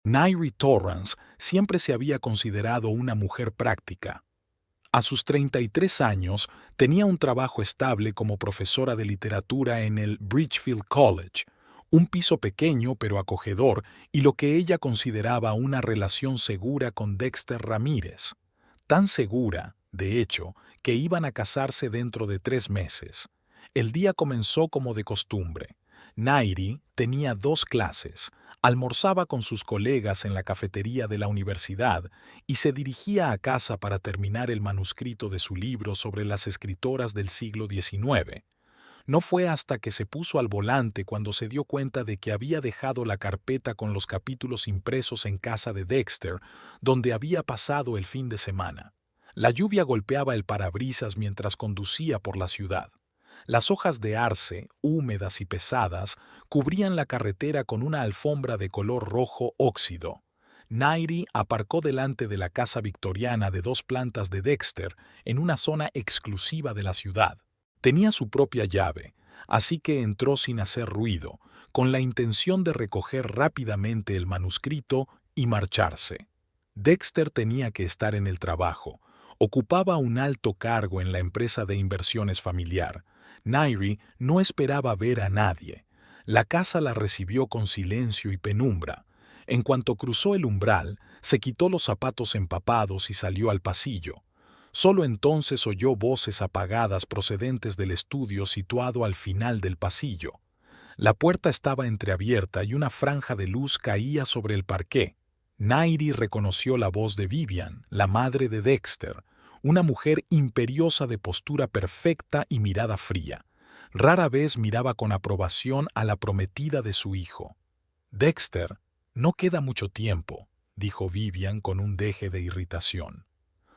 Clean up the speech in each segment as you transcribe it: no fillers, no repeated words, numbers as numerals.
Nairi Torrance siempre se había considerado una mujer práctica. A sus 33 años tenía un trabajo estable como profesora de literatura en el Bridgefield College, un piso pequeño pero acogedor y lo que ella consideraba una relación segura con Dexter Ramírez. Tan segura, de hecho, que iban a casarse dentro de 3 meses. El día comenzó como de costumbre. Nairi tenía 2 clases, almorzaba con sus colegas en la cafetería de la universidad y se dirigía a casa para terminar el manuscrito de su libro sobre las escritoras del siglo XIX. No fue hasta que se puso al volante cuando se dio cuenta de que había dejado la carpeta con los capítulos impresos en casa de Dexter, donde había pasado el fin de semana. La lluvia golpeaba el parabrisas mientras conducía por la ciudad. Las hojas de arce, húmedas y pesadas, cubrían la carretera con una alfombra de color rojo óxido. Nairi aparcó delante de la casa victoriana de 2 plantas de Dexter en una zona exclusiva de la ciudad. Tenía su propia llave, así que entró sin hacer ruido, con la intención de recoger rápidamente el manuscrito y marcharse. Dexter tenía que estar en el trabajo. Ocupaba un alto cargo en la empresa de inversiones familiar. Nairi no esperaba ver a nadie. La casa la recibió con silencio y penumbra. En cuanto cruzó el umbral, se quitó los zapatos empapados y salió al pasillo. Solo entonces oyó voces apagadas procedentes del estudio situado al final del pasillo. La puerta estaba entreabierta y una franja de luz caía sobre el parqué. Nairi reconoció la voz de Vivian, la madre de Dexter, una mujer imperiosa de postura perfecta y mirada fría. Rara vez miraba con aprobación a la prometida de su hijo. «Dexter, no queda mucho tiempo», dijo Vivian con un deje de irritación.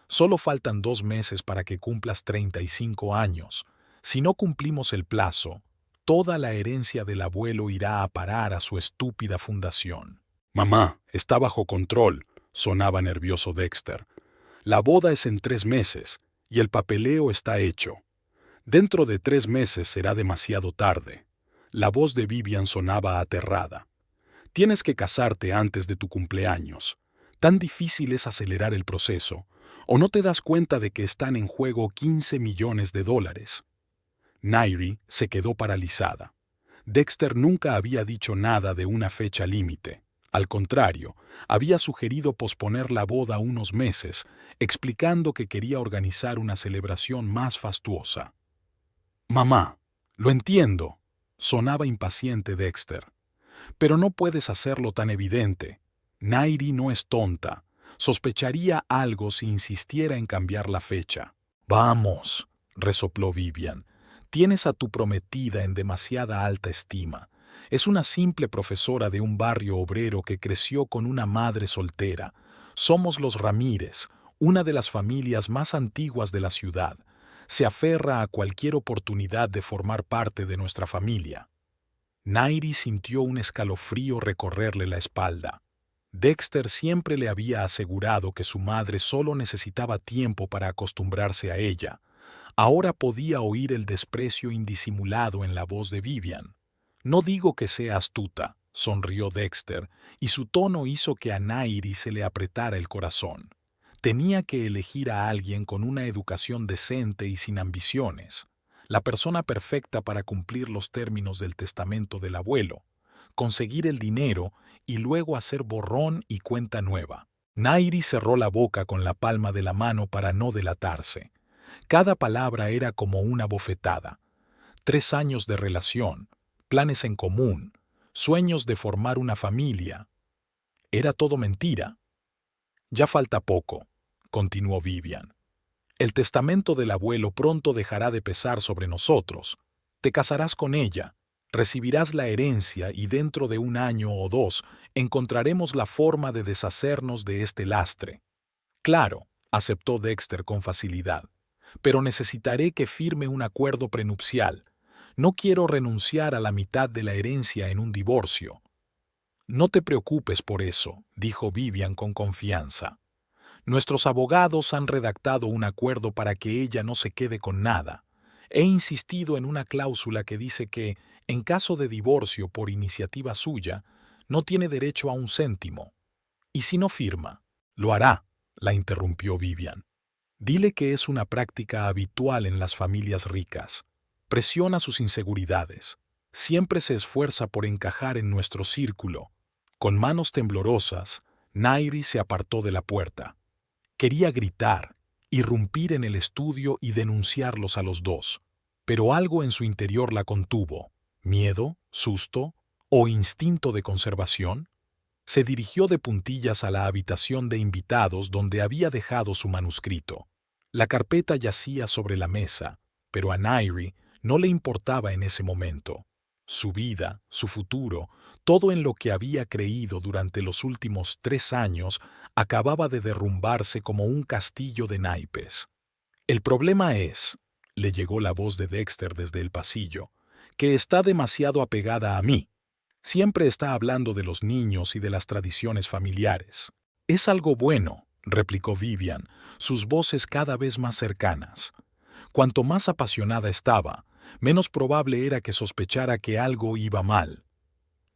«Solo faltan 2 meses para que cumplas 35 años. Si no cumplimos el plazo, toda la herencia del abuelo irá a parar a su estúpida fundación». «Mamá, está bajo control», sonaba nervioso Dexter. «La boda es en 3 meses y el papeleo está hecho. Dentro de 3 meses será demasiado tarde». La voz de Vivian sonaba aterrada. «Tienes que casarte antes de tu cumpleaños. Tan difícil es acelerar el proceso. ¿O no te das cuenta de que están en juego 15 millones de dólares?» Nairi se quedó paralizada. Dexter nunca había dicho nada de una fecha límite. Al contrario, había sugerido posponer la boda unos meses, explicando que quería organizar una celebración más fastuosa. «Mamá, lo entiendo», sonaba impaciente Dexter. «Pero no puedes hacerlo tan evidente. Nairi no es tonta. Sospecharía algo si insistiera en cambiar la fecha». «Vamos», resopló Vivian. «Tienes a tu prometida en demasiada alta estima. Es una simple profesora de un barrio obrero que creció con una madre soltera. Somos los Ramírez, una de las familias más antiguas de la ciudad. Se aferra a cualquier oportunidad de formar parte de nuestra familia». Nairi sintió un escalofrío recorrerle la espalda. Dexter siempre le había asegurado que su madre solo necesitaba tiempo para acostumbrarse a ella. Ahora podía oír el desprecio indisimulado en la voz de Vivian. «No digo que sea astuta», sonrió Dexter, y su tono hizo que a Nairi se le apretara el corazón. Tenía que elegir a alguien con una educación decente y sin ambiciones. La persona perfecta para cumplir los términos del testamento del abuelo, conseguir el dinero y luego hacer borrón y cuenta nueva. Nairi cerró la boca con la palma de la mano para no delatarse. Cada palabra era como una bofetada. 3 años de relación, planes en común, sueños de formar una familia. Era todo mentira. «Ya falta poco», continuó Vivian. «El testamento del abuelo pronto dejará de pesar sobre nosotros. Te casarás con ella, recibirás la herencia y dentro de 1 año o 2 encontraremos la forma de deshacernos de este lastre». «Claro», aceptó Dexter con facilidad, «pero necesitaré que firme un acuerdo prenupcial. No quiero renunciar a la mitad de la herencia en un divorcio». «No te preocupes por eso», dijo Vivian con confianza. «Nuestros abogados han redactado un acuerdo para que ella no se quede con nada. He insistido en una cláusula que dice que, en caso de divorcio por iniciativa suya, no tiene derecho a un céntimo». ¿Y si no firma? Lo hará, la interrumpió Vivian. Dile que es una práctica habitual en las familias ricas. Presiona sus inseguridades. Siempre se esfuerza por encajar en nuestro círculo. Con manos temblorosas, Nairi se apartó de la puerta. Quería gritar, irrumpir en el estudio y denunciarlos a los dos, pero algo en su interior la contuvo. ¿Miedo, susto o instinto de conservación? Se dirigió de puntillas a la habitación de invitados donde había dejado su manuscrito. La carpeta yacía sobre la mesa, pero a Nairi no le importaba en ese momento. Su vida, su futuro, todo en lo que había creído durante los últimos 3 años acababa de derrumbarse como un castillo de naipes. El problema es, le llegó la voz de Dexter desde el pasillo, que está demasiado apegada a mí. Siempre está hablando de los niños y de las tradiciones familiares. Es algo bueno, replicó Vivian, sus voces cada vez más cercanas. Cuanto más apasionada estaba, menos probable era que sospechara que algo iba mal.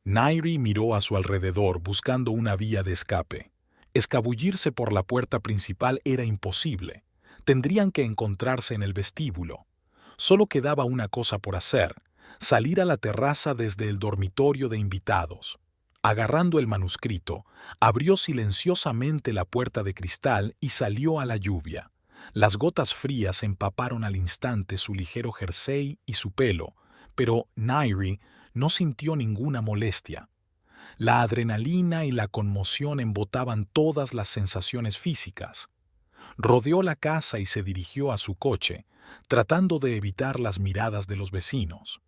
Nairi miró a su alrededor buscando una vía de escape. Escabullirse por la puerta principal era imposible. Tendrían que encontrarse en el vestíbulo. Solo quedaba una cosa por hacer: salir a la terraza desde el dormitorio de invitados. Agarrando el manuscrito, abrió silenciosamente la puerta de cristal y salió a la lluvia. Las gotas frías empaparon al instante su ligero jersey y su pelo, pero Nairi no sintió ninguna molestia. La adrenalina y la conmoción embotaban todas las sensaciones físicas. Rodeó la casa y se dirigió a su coche, tratando de evitar las miradas de los vecinos.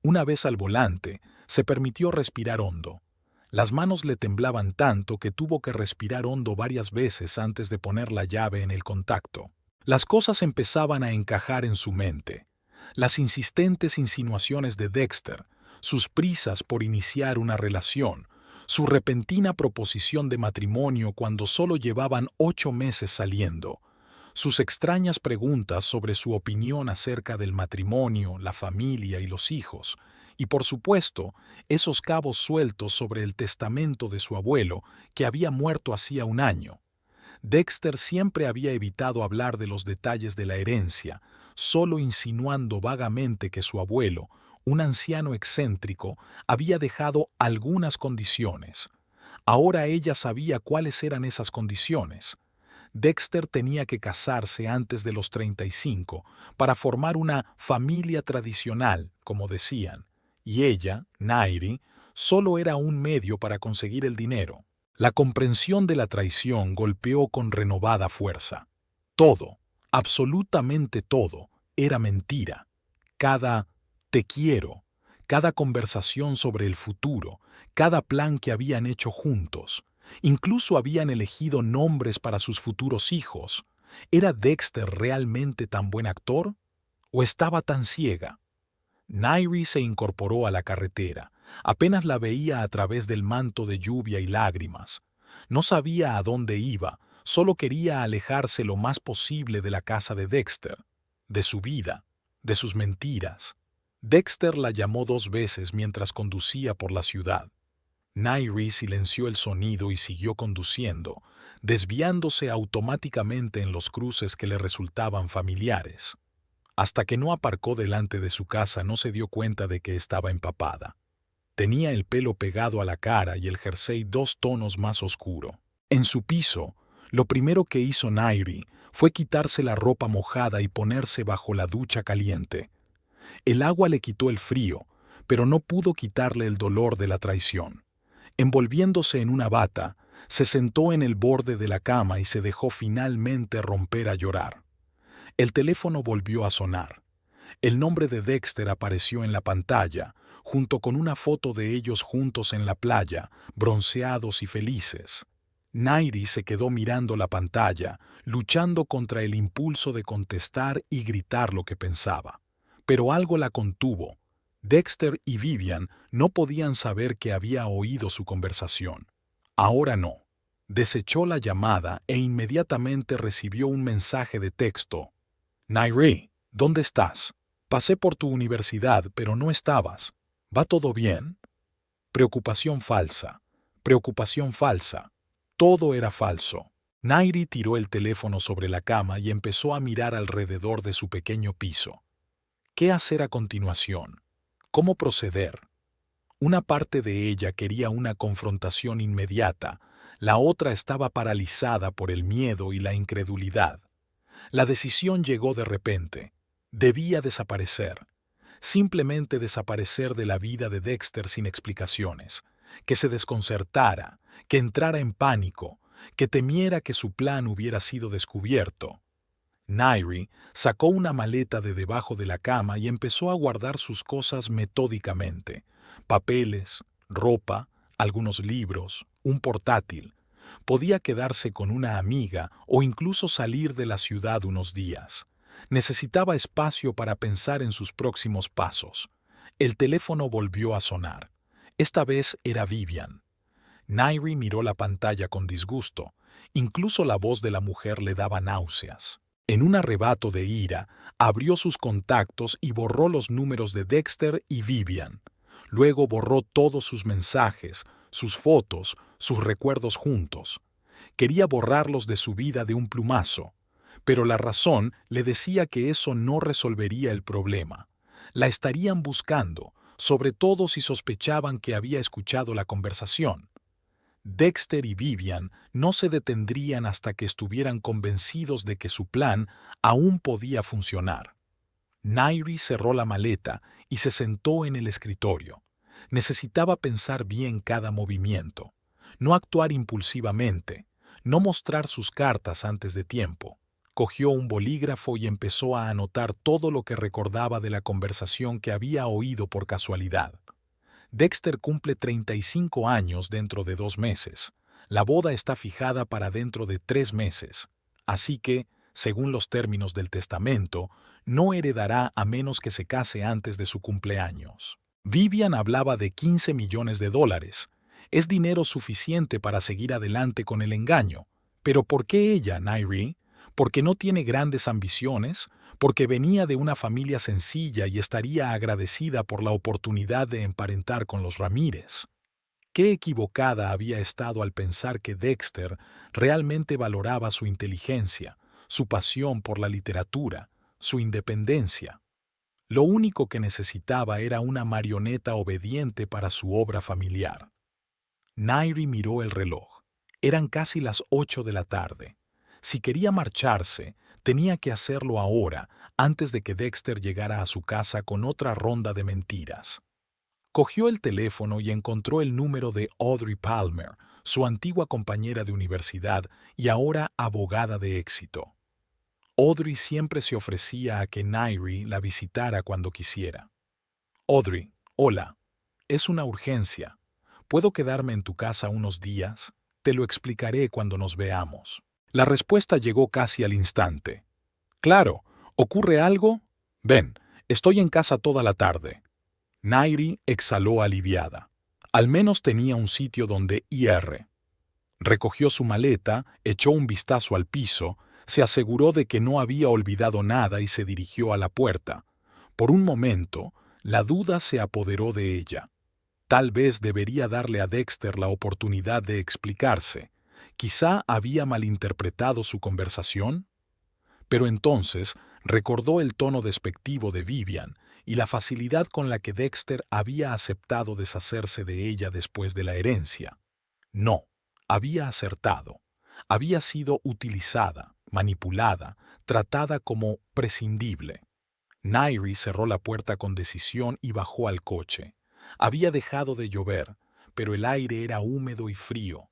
Una vez al volante, se permitió respirar hondo. Las manos le temblaban tanto que tuvo que respirar hondo varias veces antes de poner la llave en el contacto. Las cosas empezaban a encajar en su mente. Las insistentes insinuaciones de Dexter, sus prisas por iniciar una relación, su repentina proposición de matrimonio cuando solo llevaban 8 meses saliendo, sus extrañas preguntas sobre su opinión acerca del matrimonio, la familia y los hijos, y por supuesto, esos cabos sueltos sobre el testamento de su abuelo, que había muerto hacía 1 año. Dexter siempre había evitado hablar de los detalles de la herencia, solo insinuando vagamente que su abuelo, un anciano excéntrico, había dejado algunas condiciones. Ahora ella sabía cuáles eran esas condiciones. Dexter tenía que casarse antes de los 35 para formar una familia tradicional, como decían, y ella, Nairi, solo era un medio para conseguir el dinero. La comprensión de la traición golpeó con renovada fuerza. Todo, absolutamente todo, era mentira. Cada te quiero, cada conversación sobre el futuro, cada plan que habían hecho juntos. Incluso habían elegido nombres para sus futuros hijos. ¿Era Dexter realmente tan buen actor? ¿O estaba tan ciega? Nairi se incorporó a la carretera. Apenas la veía a través del manto de lluvia y lágrimas. No sabía a dónde iba, solo quería alejarse lo más posible de la casa de Dexter, de su vida, de sus mentiras. Dexter la llamó 2 veces mientras conducía por la ciudad. Nairi silenció el sonido y siguió conduciendo, desviándose automáticamente en los cruces que le resultaban familiares. Hasta que no aparcó delante de su casa no se dio cuenta de que estaba empapada. Tenía el pelo pegado a la cara y el jersey 2 tonos más oscuro. En su piso, lo primero que hizo Nairi fue quitarse la ropa mojada y ponerse bajo la ducha caliente. El agua le quitó el frío, pero no pudo quitarle el dolor de la traición. Envolviéndose en una bata, se sentó en el borde de la cama y se dejó finalmente romper a llorar. El teléfono volvió a sonar. El nombre de Dexter apareció en la pantalla, junto con una foto de ellos juntos en la playa, bronceados y felices. Nairi se quedó mirando la pantalla, luchando contra el impulso de contestar y gritar lo que pensaba. Pero algo la contuvo. Dexter y Vivian no podían saber que había oído su conversación. Ahora no. Desechó la llamada e inmediatamente recibió un mensaje de texto. Nairi, ¿dónde estás? Pasé por tu universidad, pero no estabas. ¿Va todo bien? Preocupación falsa. Preocupación falsa. Todo era falso. Nairi tiró el teléfono sobre la cama y empezó a mirar alrededor de su pequeño piso. ¿Qué hacer a continuación? ¿Cómo proceder? Una parte de ella quería una confrontación inmediata, la otra estaba paralizada por el miedo y la incredulidad. La decisión llegó de repente. Debía desaparecer. Simplemente desaparecer de la vida de Dexter sin explicaciones. Que se desconcertara, que entrara en pánico, que temiera que su plan hubiera sido descubierto. Nairi sacó una maleta de debajo de la cama y empezó a guardar sus cosas metódicamente. Papeles, ropa, algunos libros, un portátil. Podía quedarse con una amiga o incluso salir de la ciudad unos días. Necesitaba espacio para pensar en sus próximos pasos. El teléfono volvió a sonar. Esta vez era Vivian. Nairi miró la pantalla con disgusto. Incluso la voz de la mujer le daba náuseas. En un arrebato de ira, abrió sus contactos y borró los números de Dexter y Vivian. Luego borró todos sus mensajes, sus fotos, sus recuerdos juntos. Quería borrarlos de su vida de un plumazo, pero la razón le decía que eso no resolvería el problema. La estarían buscando, sobre todo si sospechaban que había escuchado la conversación. Dexter y Vivian no se detendrían hasta que estuvieran convencidos de que su plan aún podía funcionar. Nairi cerró la maleta y se sentó en el escritorio. Necesitaba pensar bien cada movimiento, no actuar impulsivamente, no mostrar sus cartas antes de tiempo. Cogió un bolígrafo y empezó a anotar todo lo que recordaba de la conversación que había oído por casualidad. Dexter cumple 35 años dentro de 2 meses. La boda está fijada para dentro de 3 meses. Así que, según los términos del testamento, no heredará a menos que se case antes de su cumpleaños. Vivian hablaba de $15 millones. Es dinero suficiente para seguir adelante con el engaño. ¿Pero por qué ella, Nairi? ¿Porque no tiene grandes ambiciones? ¿Porque venía de una familia sencilla y estaría agradecida por la oportunidad de emparentar con los Ramírez? Qué equivocada había estado al pensar que Dexter realmente valoraba su inteligencia, su pasión por la literatura, su independencia. Lo único que necesitaba era una marioneta obediente para su obra familiar. Nairi miró el reloj. Eran casi las 8 de la tarde. Si quería marcharse, tenía que hacerlo ahora, antes de que Dexter llegara a su casa con otra ronda de mentiras. Cogió el teléfono y encontró el número de Audrey Palmer, su antigua compañera de universidad y ahora abogada de éxito. Audrey siempre se ofrecía a que Nairi la visitara cuando quisiera. «Audrey, hola. Es una urgencia. ¿Puedo quedarme en tu casa unos días? Te lo explicaré cuando nos veamos». La respuesta llegó casi al instante. «Claro, ¿ocurre algo? Ven, estoy en casa toda la tarde». Nairi exhaló aliviada. Al menos tenía un sitio donde ir. Recogió su maleta, echó un vistazo al piso, se aseguró de que no había olvidado nada y se dirigió a la puerta. Por un momento, la duda se apoderó de ella. Tal vez debería darle a Dexter la oportunidad de explicarse. Quizá había malinterpretado su conversación. Pero entonces recordó el tono despectivo de Vivian y la facilidad con la que Dexter había aceptado deshacerse de ella después de la herencia. No, había acertado. Había sido utilizada, manipulada, tratada como prescindible. Nairi cerró la puerta con decisión y bajó al coche. Había dejado de llover, pero el aire era húmedo y frío,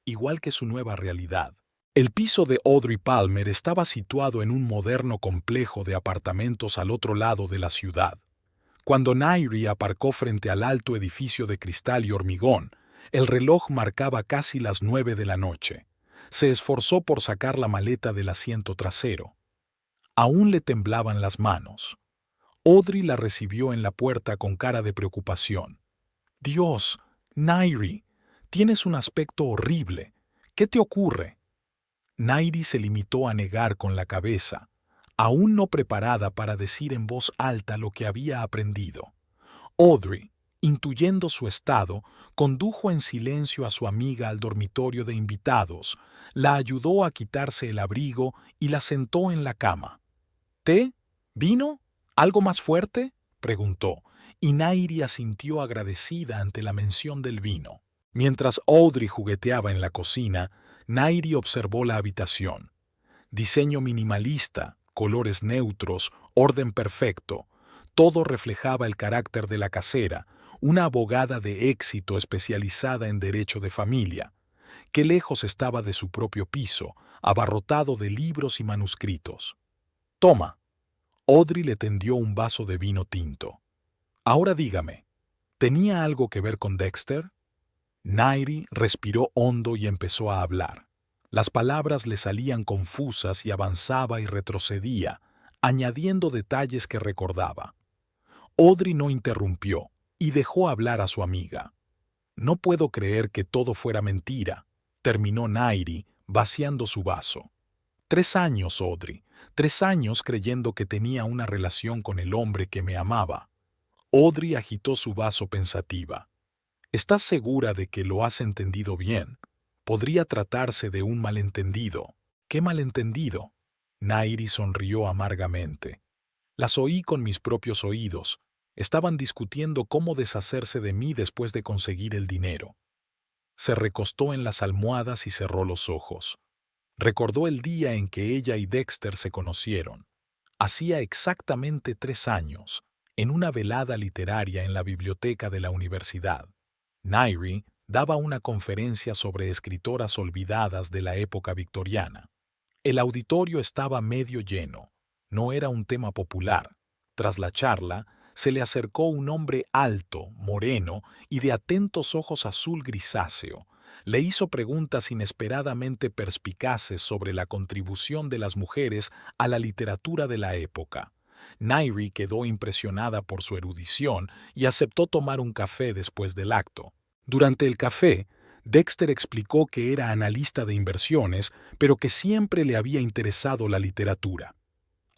igual que su nueva realidad. El piso de Audrey Palmer estaba situado en un moderno complejo de apartamentos al otro lado de la ciudad. Cuando Nairi aparcó frente al alto edificio de cristal y hormigón, el reloj marcaba casi las 9 de la noche. Se esforzó por sacar la maleta del asiento trasero. Aún le temblaban las manos. Audrey la recibió en la puerta con cara de preocupación. «Dios, Nairi, tienes un aspecto horrible. ¿Qué te ocurre?» Nairi se limitó a negar con la cabeza, aún no preparada para decir en voz alta lo que había aprendido. «Audrey, Intuyendo su estado, condujo en silencio a su amiga al dormitorio de invitados, la ayudó a quitarse el abrigo y la sentó en la cama. ¿Té? ¿Vino? ¿Algo más fuerte?, preguntó, y Nairi asintió agradecida ante la mención del vino. Mientras Audrey jugueteaba en la cocina, Nairi observó la habitación. Diseño minimalista, colores neutros, orden perfecto. Todo reflejaba el carácter de la casera, una abogada de éxito especializada en derecho de familia. Qué lejos estaba de su propio piso, abarrotado de libros y manuscritos. «Toma». Audrey le tendió un vaso de vino tinto. «Ahora dígame, ¿tenía algo que ver con Dexter?». Nairi respiró hondo y empezó a hablar. Las palabras le salían confusas y avanzaba y retrocedía, añadiendo detalles que recordaba. Audrey no interrumpió y dejó hablar a su amiga. «No puedo creer que todo fuera mentira», terminó Nairi, vaciando su vaso. 3 años, Audrey, 3 años creyendo que tenía una relación con el hombre que me amaba. Audrey agitó su vaso pensativa. «¿Estás segura de que lo has entendido bien? Podría tratarse de un malentendido». «¿Qué malentendido?». Nairi sonrió amargamente. «Las oí con mis propios oídos. Estaban discutiendo cómo deshacerse de mí después de conseguir el dinero». Se recostó en las almohadas y cerró los ojos. Recordó el día en que ella y Dexter se conocieron. Hacía exactamente 3 años, en una velada literaria en la biblioteca de la universidad. Nairi daba una conferencia sobre escritoras olvidadas de la época victoriana. El auditorio estaba medio lleno. No era un tema popular. Tras la charla, se le acercó un hombre alto, moreno y de atentos ojos azul grisáceo. Le hizo preguntas inesperadamente perspicaces sobre la contribución de las mujeres a la literatura de la época. Nairi quedó impresionada por su erudición y aceptó tomar un café después del acto. Durante el café, Dexter explicó que era analista de inversiones, pero que siempre le había interesado la literatura.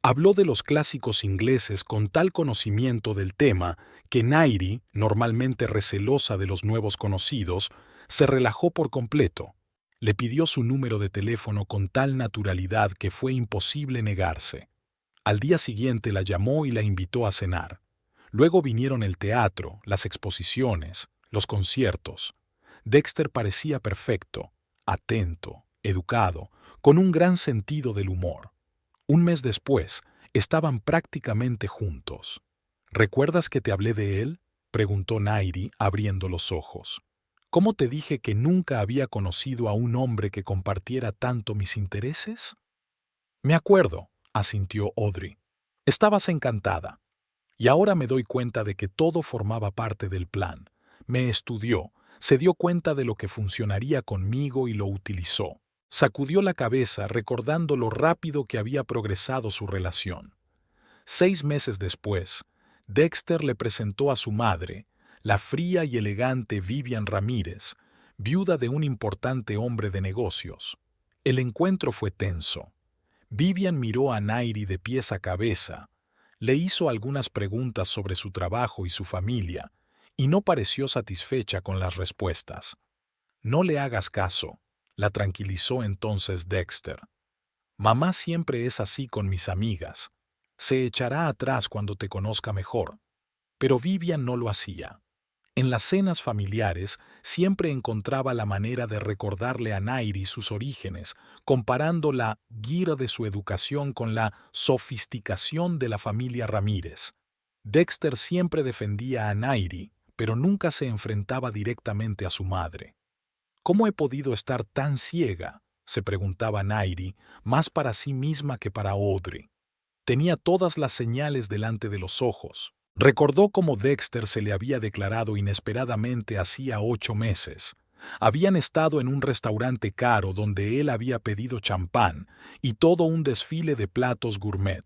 Habló de los clásicos ingleses con tal conocimiento del tema que Nairi, normalmente recelosa de los nuevos conocidos, se relajó por completo. Le pidió su número de teléfono con tal naturalidad que fue imposible negarse. Al día siguiente la llamó y la invitó a cenar. Luego vinieron el teatro, las exposiciones, los conciertos. Dexter parecía perfecto, atento, educado, con un gran sentido del humor. Un mes después, estaban prácticamente juntos. «¿Recuerdas que te hablé de él?», preguntó Nairi, abriendo los ojos. «¿Cómo te dije que nunca había conocido a un hombre que compartiera tanto mis intereses?». «Me acuerdo», asintió Audrey. «Estabas encantada. Y ahora me doy cuenta de que todo formaba parte del plan. Me estudió, se dio cuenta de lo que funcionaría conmigo y lo utilizó». Sacudió la cabeza recordando lo rápido que había progresado su relación. 6 meses después, Dexter le presentó a su madre, la fría y elegante Vivian Ramírez, viuda de un importante hombre de negocios. El encuentro fue tenso. Vivian miró a Nairi de pies a cabeza, le hizo algunas preguntas sobre su trabajo y su familia, y no pareció satisfecha con las respuestas. «No le hagas caso», la tranquilizó entonces Dexter. «Mamá siempre es así con mis amigas. Se echará atrás cuando te conozca mejor». Pero Vivian no lo hacía. En las cenas familiares siempre encontraba la manera de recordarle a Nairi sus orígenes, comparando la guira de su educación con la sofisticación de la familia Ramírez. Dexter siempre defendía a Nairi, pero nunca se enfrentaba directamente a su madre. «¿Cómo he podido estar tan ciega?», se preguntaba Nairi, más para sí misma que para Audrey. Tenía todas las señales delante de los ojos. Recordó cómo Dexter se le había declarado inesperadamente hacía 8 meses. Habían estado en un restaurante caro donde él había pedido champán y todo un desfile de platos gourmet.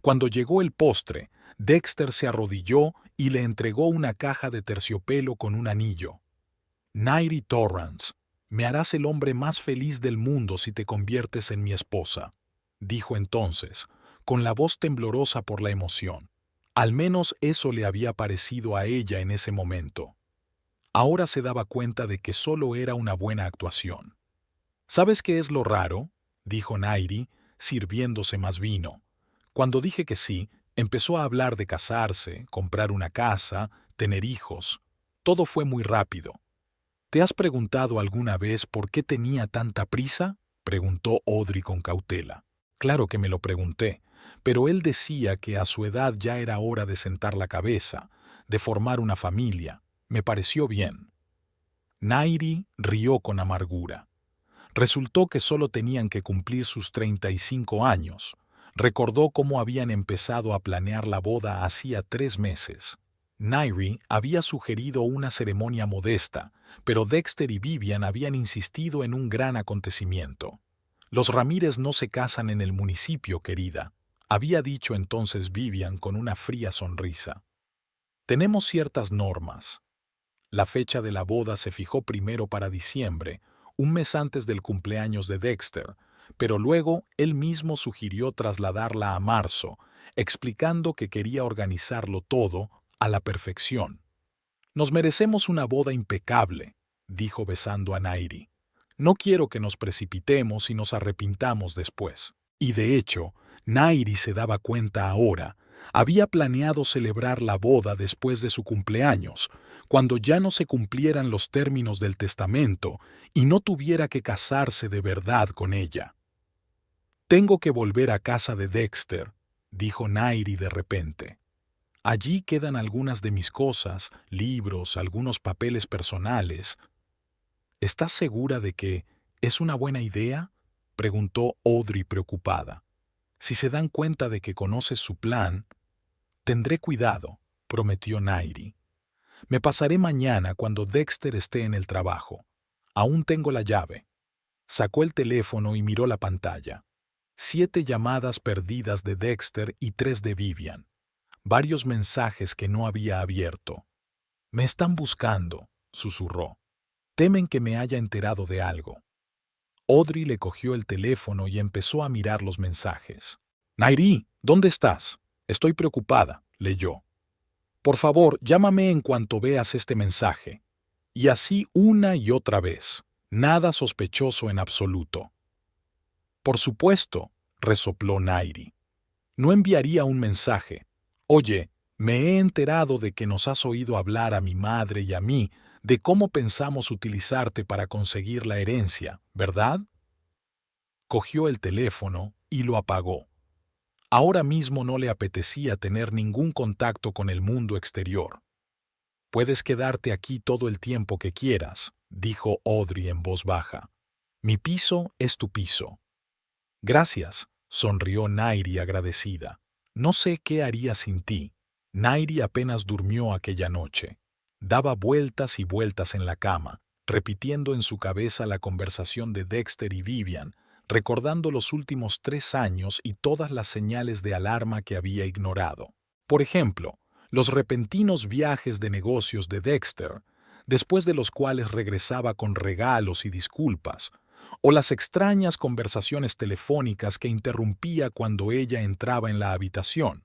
Cuando llegó el postre, Dexter se arrodilló y le entregó una caja de terciopelo con un anillo. «Nairi Torrance, me harás el hombre más feliz del mundo si te conviertes en mi esposa», dijo entonces, con la voz temblorosa por la emoción. Al menos eso le había parecido a ella en ese momento. Ahora se daba cuenta de que solo era una buena actuación. ¿Sabes qué es lo raro?, dijo Nairi, sirviéndose más vino. Cuando dije que sí, empezó a hablar de casarse, comprar una casa, tener hijos. Todo fue muy rápido. ¿Te has preguntado alguna vez por qué tenía tanta prisa?, preguntó Audrey con cautela. Claro que me lo pregunté, pero él decía que a su edad ya era hora de sentar la cabeza, de formar una familia. Me pareció bien. Nairi rió con amargura. Resultó que solo tenían que cumplir sus 35 años. Recordó cómo habían empezado a planear la boda hacía 3 meses. Nairi había sugerido una ceremonia modesta, pero Dexter y Vivian habían insistido en un gran acontecimiento. Los Ramírez no se casan en el municipio, querida, había dicho entonces Vivian con una fría sonrisa. Tenemos ciertas normas. La fecha de la boda se fijó primero para diciembre, un mes antes del cumpleaños de Dexter, pero luego él mismo sugirió trasladarla a marzo, explicando que quería organizarlo todo a la perfección. Nos merecemos una boda impecable, dijo besando a Nairi. No quiero que nos precipitemos y nos arrepintamos después. Y de hecho, Nairi se daba cuenta ahora. Había planeado celebrar la boda después de su cumpleaños, cuando ya no se cumplieran los términos del testamento y no tuviera que casarse de verdad con ella. Tengo que volver a casa de Dexter, dijo Nairi de repente. Allí quedan algunas de mis cosas, libros, algunos papeles personales. ¿Estás segura de que es una buena idea?, preguntó Audrey preocupada. Si se dan cuenta de que conoces su plan, tendré cuidado, prometió Nairi. Me pasaré mañana cuando Dexter esté en el trabajo. Aún tengo la llave. Sacó el teléfono y miró la pantalla. 7 llamadas perdidas de Dexter y 3 de Vivian. Varios mensajes que no había abierto. Me están buscando, susurró. Temen que me haya enterado de algo. Audrey le cogió el teléfono y empezó a mirar los mensajes. Nairi, ¿dónde estás? Estoy preocupada, leyó. Por favor, llámame en cuanto veas este mensaje. Y así una y otra vez. Nada sospechoso en absoluto. Por supuesto, resopló Nairi. No enviaría un mensaje. Oye, me he enterado de que nos has oído hablar a mi madre y a mí de cómo pensamos utilizarte para conseguir la herencia, ¿verdad? Cogió el teléfono y lo apagó. Ahora mismo no le apetecía tener ningún contacto con el mundo exterior. Puedes quedarte aquí todo el tiempo que quieras, dijo Audrey en voz baja. Mi piso es tu piso. Gracias, sonrió Nairi agradecida. No sé qué haría sin ti. Nairi apenas durmió aquella noche. Daba vueltas y vueltas en la cama, repitiendo en su cabeza la conversación de Dexter y Vivian, recordando los últimos 3 años y todas las señales de alarma que había ignorado. Por ejemplo, los repentinos viajes de negocios de Dexter, después de los cuales regresaba con regalos y disculpas, o las extrañas conversaciones telefónicas que interrumpía cuando ella entraba en la habitación,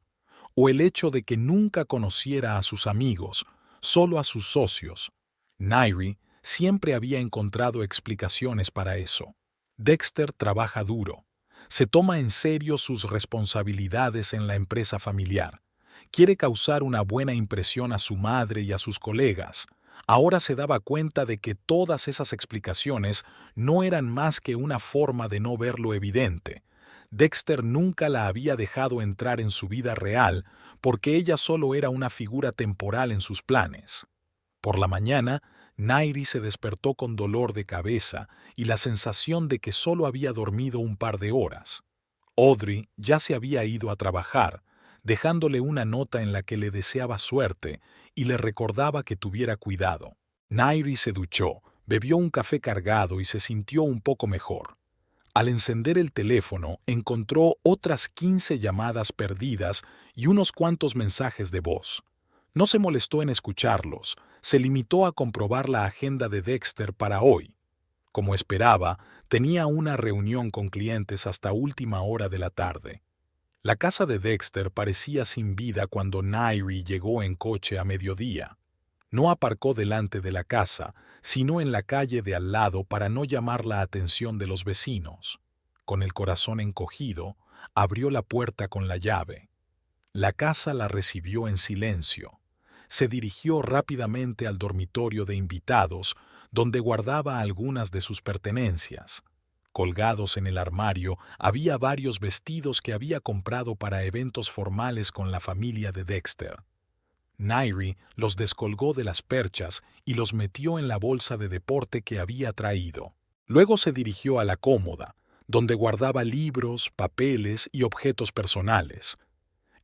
o el hecho de que nunca conociera a sus amigos, solo a sus socios. Nairi siempre había encontrado explicaciones para eso. Dexter trabaja duro. Se toma en serio sus responsabilidades en la empresa familiar. Quiere causar una buena impresión a su madre y a sus colegas. Ahora se daba cuenta de que todas esas explicaciones no eran más que una forma de no ver lo evidente. Dexter nunca la había dejado entrar en su vida real porque ella solo era una figura temporal en sus planes. Por la mañana, Nairi se despertó con dolor de cabeza y la sensación de que solo había dormido un par de horas. Audrey ya se había ido a trabajar, dejándole una nota en la que le deseaba suerte y le recordaba que tuviera cuidado. Nairi se duchó, bebió un café cargado y se sintió un poco mejor. Al encender el teléfono, encontró otras 15 llamadas perdidas y unos cuantos mensajes de voz. No se molestó en escucharlos, se limitó a comprobar la agenda de Dexter para hoy. Como esperaba, tenía una reunión con clientes hasta última hora de la tarde. La casa de Dexter parecía sin vida cuando Nairi llegó en coche a mediodía. No aparcó delante de la casa, sino en la calle de al lado para no llamar la atención de los vecinos. Con el corazón encogido, abrió la puerta con la llave. La casa la recibió en silencio. Se dirigió rápidamente al dormitorio de invitados, donde guardaba algunas de sus pertenencias. Colgados en el armario había varios vestidos que había comprado para eventos formales con la familia de Dexter. Nairi los descolgó de las perchas y los metió en la bolsa de deporte que había traído. Luego se dirigió a la cómoda, donde guardaba libros, papeles y objetos personales.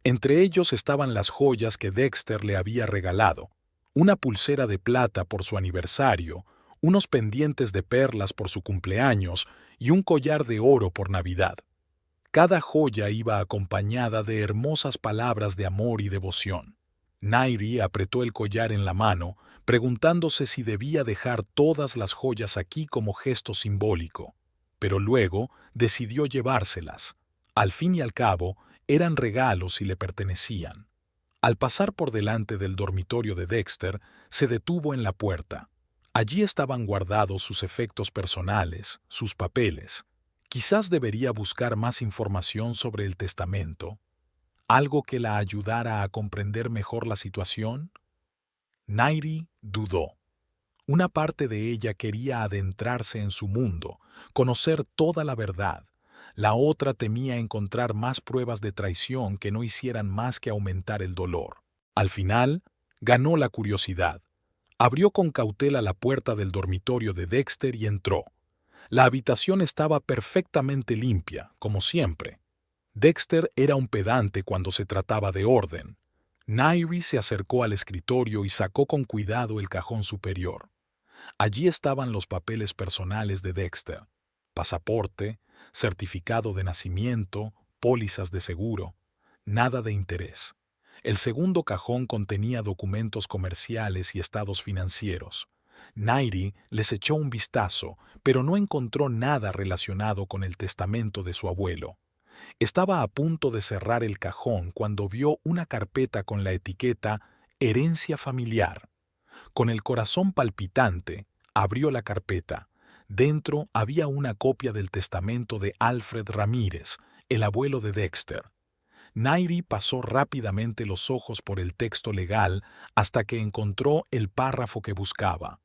Entre ellos estaban las joyas que Dexter le había regalado, una pulsera de plata por su aniversario, unos pendientes de perlas por su cumpleaños y un collar de oro por Navidad. Cada joya iba acompañada de hermosas palabras de amor y devoción. Nairi apretó el collar en la mano, preguntándose si debía dejar todas las joyas aquí como gesto simbólico, pero luego decidió llevárselas. Al fin y al cabo, eran regalos y le pertenecían. Al pasar por delante del dormitorio de Dexter, se detuvo en la puerta. Allí estaban guardados sus efectos personales, sus papeles. Quizás debería buscar más información sobre el testamento, algo que la ayudara a comprender mejor la situación. Nairi dudó. Una parte de ella quería adentrarse en su mundo, conocer toda la verdad. La otra temía encontrar más pruebas de traición que no hicieran más que aumentar el dolor. Al final, ganó la curiosidad. Abrió con cautela la puerta del dormitorio de Dexter y entró. La habitación estaba perfectamente limpia, como siempre. Dexter era un pedante cuando se trataba de orden. Nairi se acercó al escritorio y sacó con cuidado el cajón superior. Allí estaban los papeles personales de Dexter: pasaporte, certificado de nacimiento, pólizas de seguro. Nada de interés. El segundo cajón contenía documentos comerciales y estados financieros. Nairi les echó un vistazo, pero no encontró nada relacionado con el testamento de su abuelo. Estaba a punto de cerrar el cajón cuando vio una carpeta con la etiqueta Herencia familiar. Con el corazón palpitante, abrió la carpeta. Dentro había una copia del testamento de Alfred Ramírez, el abuelo de Dexter. Nairi pasó rápidamente los ojos por el texto legal hasta que encontró el párrafo que buscaba.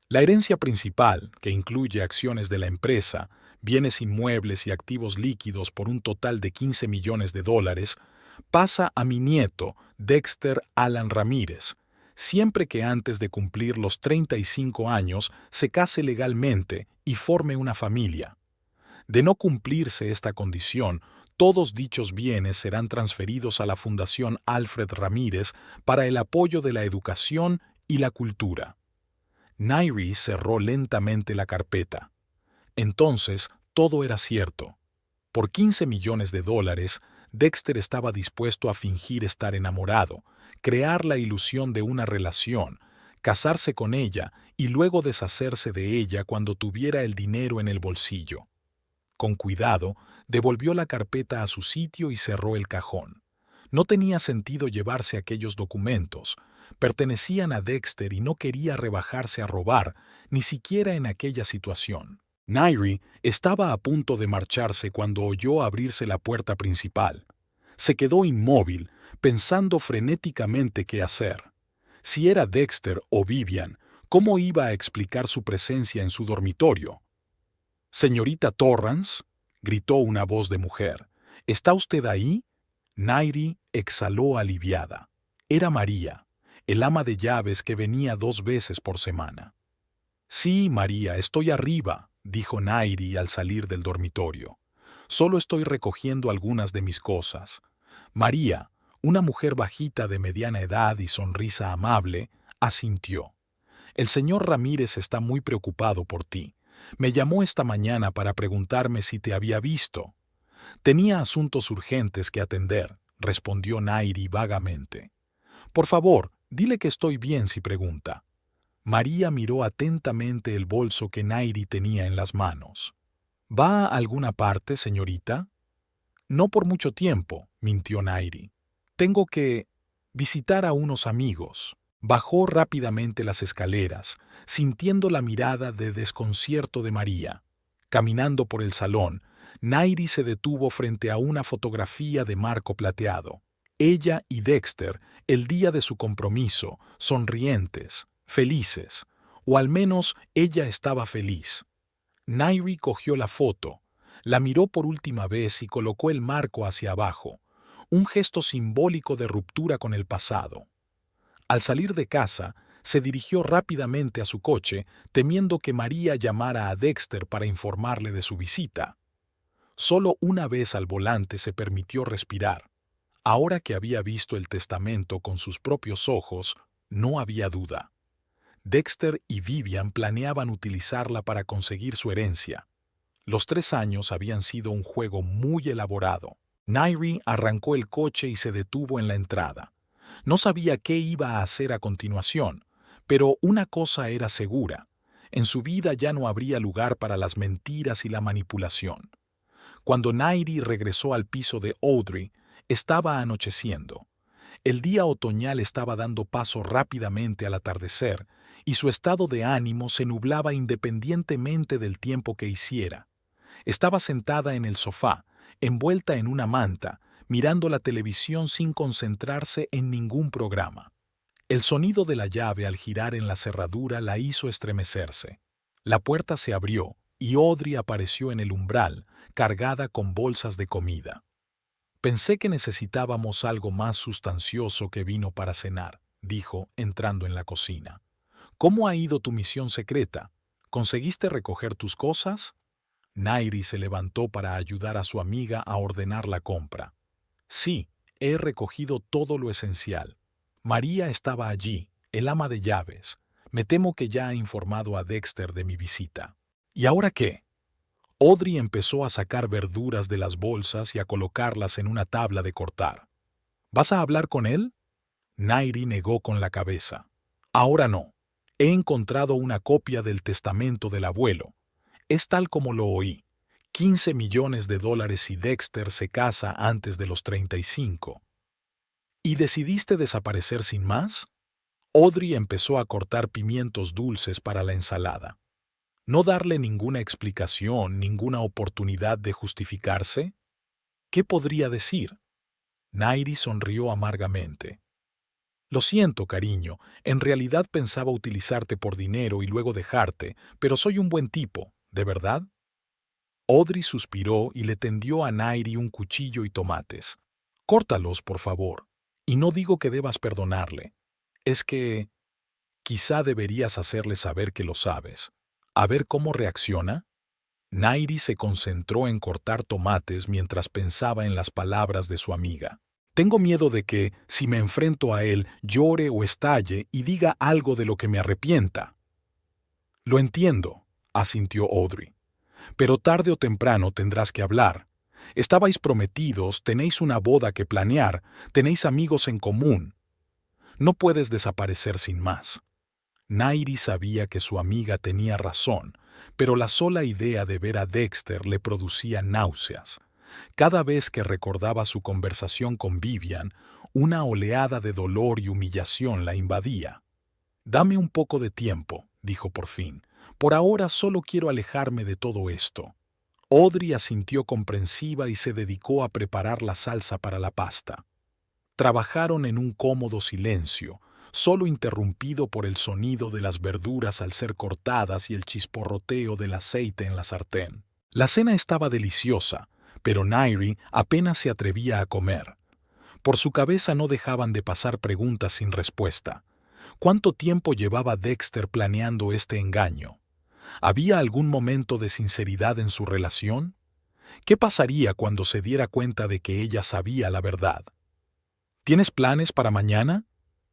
La herencia principal, que incluye acciones de la empresa, bienes inmuebles y activos líquidos por un total de $15 millones, pasa a mi nieto, Dexter Alan Ramírez, siempre que antes de cumplir los 35 años se case legalmente y forme una familia. De no cumplirse esta condición, todos dichos bienes serán transferidos a la Fundación Alfred Ramírez para el apoyo de la educación y la cultura. Nairi cerró lentamente la carpeta. Entonces, todo era cierto. Por $15 millones, Dexter estaba dispuesto a fingir estar enamorado, crear la ilusión de una relación, casarse con ella y luego deshacerse de ella cuando tuviera el dinero en el bolsillo. Con cuidado, devolvió la carpeta a su sitio y cerró el cajón. No tenía sentido llevarse aquellos documentos. Pertenecían a Dexter y no quería rebajarse a robar, ni siquiera en aquella situación. Nairi estaba a punto de marcharse cuando oyó abrirse la puerta principal. Se quedó inmóvil, pensando frenéticamente qué hacer. Si era Dexter o Vivian, ¿cómo iba a explicar su presencia en su dormitorio? «Señorita Torrance», gritó una voz de mujer, «¿está usted ahí?» Nairi exhaló aliviada. Era María, el ama de llaves que venía 2 veces por semana. «Sí, María, estoy arriba», dijo Nairi al salir del dormitorio. «Solo estoy recogiendo algunas de mis cosas». María, una mujer bajita de mediana edad y sonrisa amable, asintió. «El señor Ramírez está muy preocupado por ti. Me llamó esta mañana para preguntarme si te había visto». «Tenía asuntos urgentes que atender», respondió Nairi vagamente. «Por favor, dile que estoy bien si pregunta». María miró atentamente el bolso que Nairi tenía en las manos. «¿Va a alguna parte, señorita?» No por mucho tiempo, mintió Nairi. Tengo que visitar a unos amigos. Bajó rápidamente las escaleras, sintiendo la mirada de desconcierto de María. Caminando por el salón, Nairi se detuvo frente a una fotografía de marco plateado. Ella y Dexter, el día de su compromiso, sonrientes, felices, o al menos ella estaba feliz. Nairi cogió la foto, la miró por última vez y colocó el marco hacia abajo, un gesto simbólico de ruptura con el pasado. Al salir de casa, se dirigió rápidamente a su coche, temiendo que María llamara a Dexter para informarle de su visita. Solo una vez al volante se permitió respirar. Ahora que había visto el testamento con sus propios ojos, no había duda. Dexter y Vivian planeaban utilizarla para conseguir su herencia. Los 3 años habían sido un juego muy elaborado. Nairi arrancó el coche y se detuvo en la entrada. No sabía qué iba a hacer a continuación, pero una cosa era segura. En su vida ya no habría lugar para las mentiras y la manipulación. Cuando Nairi regresó al piso de Audrey, estaba anocheciendo. El día otoñal estaba dando paso rápidamente al atardecer, y su estado de ánimo se nublaba independientemente del tiempo que hiciera. Estaba sentada en el sofá, envuelta en una manta, mirando la televisión sin concentrarse en ningún programa. El sonido de la llave al girar en la cerradura la hizo estremecerse. La puerta se abrió y Audrey apareció en el umbral, cargada con bolsas de comida. Pensé que necesitábamos algo más sustancioso que vino para cenar, dijo, entrando en la cocina. ¿Cómo ha ido tu misión secreta? ¿Conseguiste recoger tus cosas? Nairi se levantó para ayudar a su amiga a ordenar la compra. Sí, he recogido todo lo esencial. María estaba allí, el ama de llaves. Me temo que ya ha informado a Dexter de mi visita. ¿Y ahora qué? Audrey empezó a sacar verduras de las bolsas y a colocarlas en una tabla de cortar. ¿Vas a hablar con él? Nairi negó con la cabeza. Ahora no. He encontrado una copia del testamento del abuelo. Es tal como lo oí. 15 millones de dólares si Dexter se casa antes de los 35. ¿Y decidiste desaparecer sin más? Audrey empezó a cortar pimientos dulces para la ensalada. ¿No darle ninguna explicación, ninguna oportunidad de justificarse? ¿Qué podría decir? Nairi sonrió amargamente. Lo siento, cariño, en realidad pensaba utilizarte por dinero y luego dejarte, pero soy un buen tipo, ¿de verdad? Audrey suspiró y le tendió a Nairi un cuchillo y tomates. Córtalos, por favor. Y no digo que debas perdonarle. Es que quizá deberías hacerle saber que lo sabes. A ver cómo reacciona. Nairi se concentró en cortar tomates mientras pensaba en las palabras de su amiga. Tengo miedo de que, si me enfrento a él, llore o estalle y diga algo de lo que me arrepienta. Lo entiendo, asintió Audrey. Pero tarde o temprano tendrás que hablar. Estabais prometidos, tenéis una boda que planear, tenéis amigos en común. No puedes desaparecer sin más. Nairi sabía que su amiga tenía razón, pero la sola idea de ver a Dexter le producía náuseas. Cada vez que recordaba su conversación con Vivian, una oleada de dolor y humillación la invadía. «Dame un poco de tiempo», dijo por fin. «Por ahora solo quiero alejarme de todo esto». Audrey asintió comprensiva y se dedicó a preparar la salsa para la pasta. Trabajaron en un cómodo silencio, solo interrumpido por el sonido de las verduras al ser cortadas y el chisporroteo del aceite en la sartén. La cena estaba deliciosa, pero Nairi apenas se atrevía a comer. Por su cabeza no dejaban de pasar preguntas sin respuesta. ¿Cuánto tiempo llevaba Dexter planeando este engaño? ¿Había algún momento de sinceridad en su relación? ¿Qué pasaría cuando se diera cuenta de que ella sabía la verdad? ¿Tienes planes para mañana?,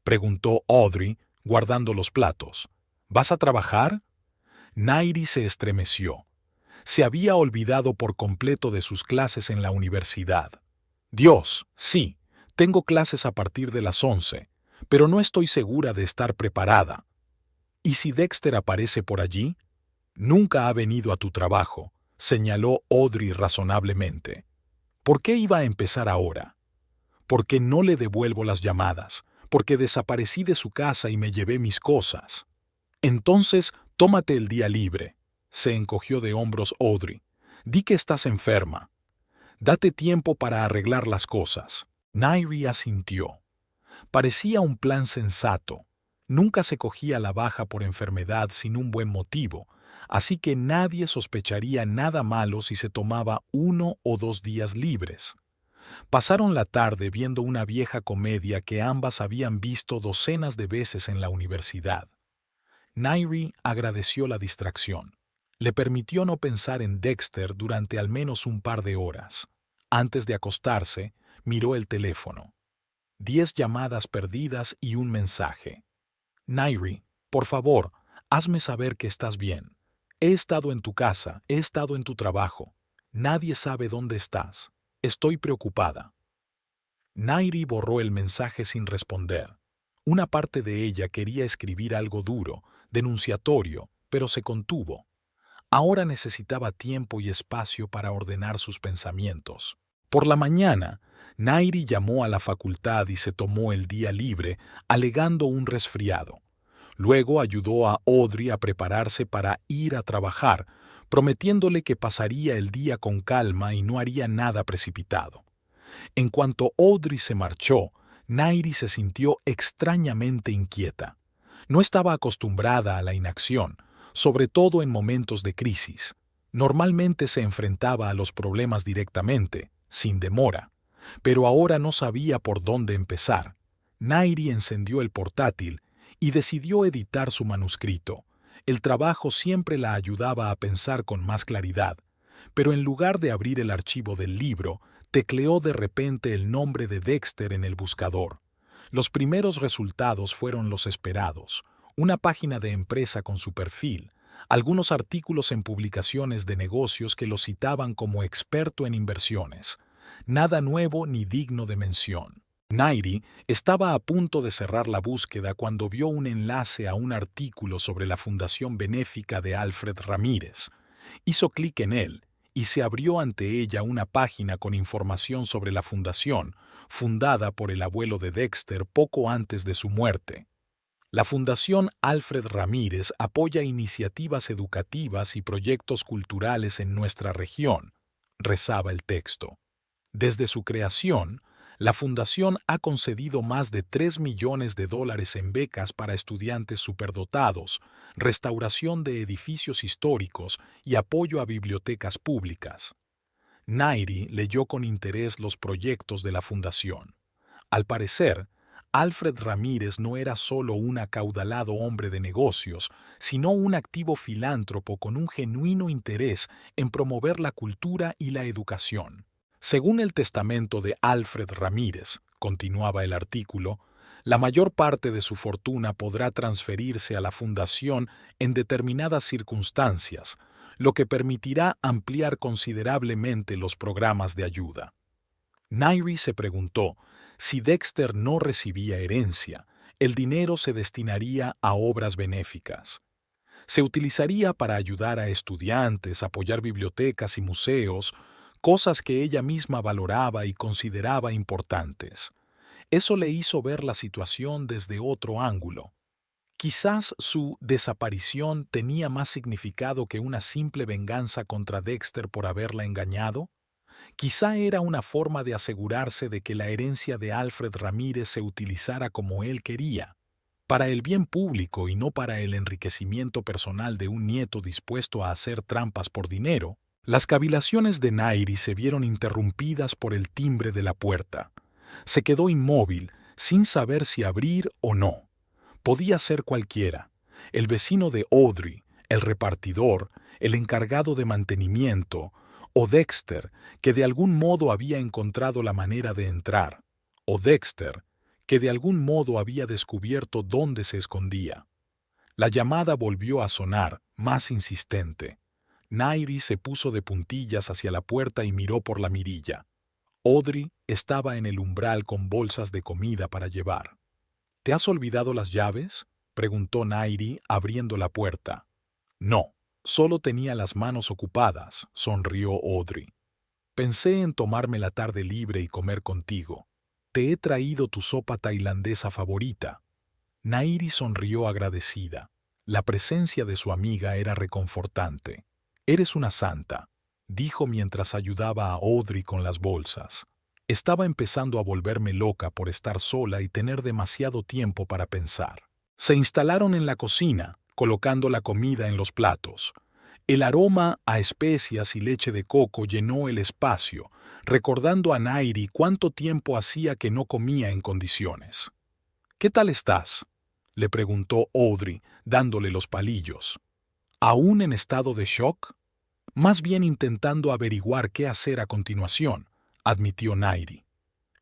preguntó Audrey, guardando los platos. ¿Vas a trabajar? Nairi se estremeció. Se había olvidado por completo de sus clases en la universidad. Dios, sí, tengo clases a partir de las 11, pero no estoy segura de estar preparada. ¿Y si Dexter aparece por allí? Nunca ha venido a tu trabajo, señaló Audrey razonablemente. ¿Por qué iba a empezar ahora? Porque no le devuelvo las llamadas, porque desaparecí de su casa y me llevé mis cosas. Entonces, tómate el día libre. Se encogió de hombros Audrey. Di que estás enferma. Date tiempo para arreglar las cosas. Nairi asintió. Parecía un plan sensato. Nunca se cogía la baja por enfermedad sin un buen motivo, así que nadie sospecharía nada malo si se tomaba 1 o 2 días libres. Pasaron la tarde viendo una vieja comedia que ambas habían visto docenas de veces en la universidad. Nairi agradeció la distracción. Le permitió no pensar en Dexter durante al menos un par de horas. Antes de acostarse, miró el teléfono. 10 llamadas perdidas y un mensaje. Nairi, por favor, hazme saber que estás bien. He estado en tu casa, he estado en tu trabajo. Nadie sabe dónde estás. Estoy preocupada. Nairi borró el mensaje sin responder. Una parte de ella quería escribir algo duro, denunciatorio, pero se contuvo. Ahora necesitaba tiempo y espacio para ordenar sus pensamientos. Por la mañana, Nairi llamó a la facultad y se tomó el día libre, alegando un resfriado. Luego ayudó a Audrey a prepararse para ir a trabajar, prometiéndole que pasaría el día con calma y no haría nada precipitado. En cuanto Audrey se marchó, Nairi se sintió extrañamente inquieta. No estaba acostumbrada a la inacción, sobre todo en momentos de crisis. Normalmente se enfrentaba a los problemas directamente, sin demora, pero ahora no sabía por dónde empezar. Nairi encendió el portátil y decidió editar su manuscrito. El trabajo siempre la ayudaba a pensar con más claridad, pero en lugar de abrir el archivo del libro, tecleó de repente el nombre de Dexter en el buscador. Los primeros resultados fueron los esperados: una página de empresa con su perfil, algunos artículos en publicaciones de negocios que lo citaban como experto en inversiones. Nada nuevo ni digno de mención. Nairi estaba a punto de cerrar la búsqueda cuando vio un enlace a un artículo sobre la fundación benéfica de Alfred Ramírez. Hizo clic en él y se abrió ante ella una página con información sobre la fundación, fundada por el abuelo de Dexter poco antes de su muerte. La Fundación Alfred Ramírez apoya iniciativas educativas y proyectos culturales en nuestra región, rezaba el texto. Desde su creación, la fundación ha concedido más de $3 millones en becas para estudiantes superdotados, restauración de edificios históricos y apoyo a bibliotecas públicas. Nairi leyó con interés los proyectos de la fundación. Al parecer, Alfred Ramírez no era solo un acaudalado hombre de negocios, sino un activo filántropo con un genuino interés en promover la cultura y la educación. Según el testamento de Alfred Ramírez, continuaba el artículo, la mayor parte de su fortuna podrá transferirse a la fundación en determinadas circunstancias, lo que permitirá ampliar considerablemente los programas de ayuda. Nairi se preguntó si Dexter no recibía herencia, el dinero se destinaría a obras benéficas. Se utilizaría para ayudar a estudiantes, apoyar bibliotecas y museos, cosas que ella misma valoraba y consideraba importantes. Eso le hizo ver la situación desde otro ángulo. Quizás su desaparición tenía más significado que una simple venganza contra Dexter por haberla engañado. Quizá era una forma de asegurarse de que la herencia de Alfred Ramírez se utilizara como él quería, para el bien público y no para el enriquecimiento personal de un nieto dispuesto a hacer trampas por dinero. Las cavilaciones de Nairi se vieron interrumpidas por el timbre de la puerta. Se quedó inmóvil, sin saber si abrir o no. Podía ser cualquiera: el vecino de Audrey, el repartidor, el encargado de mantenimiento, o Dexter, que de algún modo había encontrado la manera de entrar, o Dexter, que de algún modo había descubierto dónde se escondía. La llamada volvió a sonar, más insistente. Nairi se puso de puntillas hacia la puerta y miró por la mirilla. Audrey estaba en el umbral con bolsas de comida para llevar. ¿Te has olvidado las llaves?, preguntó Nairi abriendo la puerta. No, solo tenía las manos ocupadas, sonrió Audrey. Pensé en tomarme la tarde libre y comer contigo. Te he traído tu sopa tailandesa favorita. Nairi sonrió agradecida. La presencia de su amiga era reconfortante. Eres una santa, dijo mientras ayudaba a Audrey con las bolsas. Estaba empezando a volverme loca por estar sola y tener demasiado tiempo para pensar. Se instalaron en la cocina, colocando la comida en los platos. El aroma a especias y leche de coco llenó el espacio, recordando a Nairi cuánto tiempo hacía que no comía en condiciones. ¿Qué tal estás?, le preguntó Audrey, dándole los palillos. ¿Aún en estado de shock? Más bien intentando averiguar qué hacer a continuación, admitió Nairi.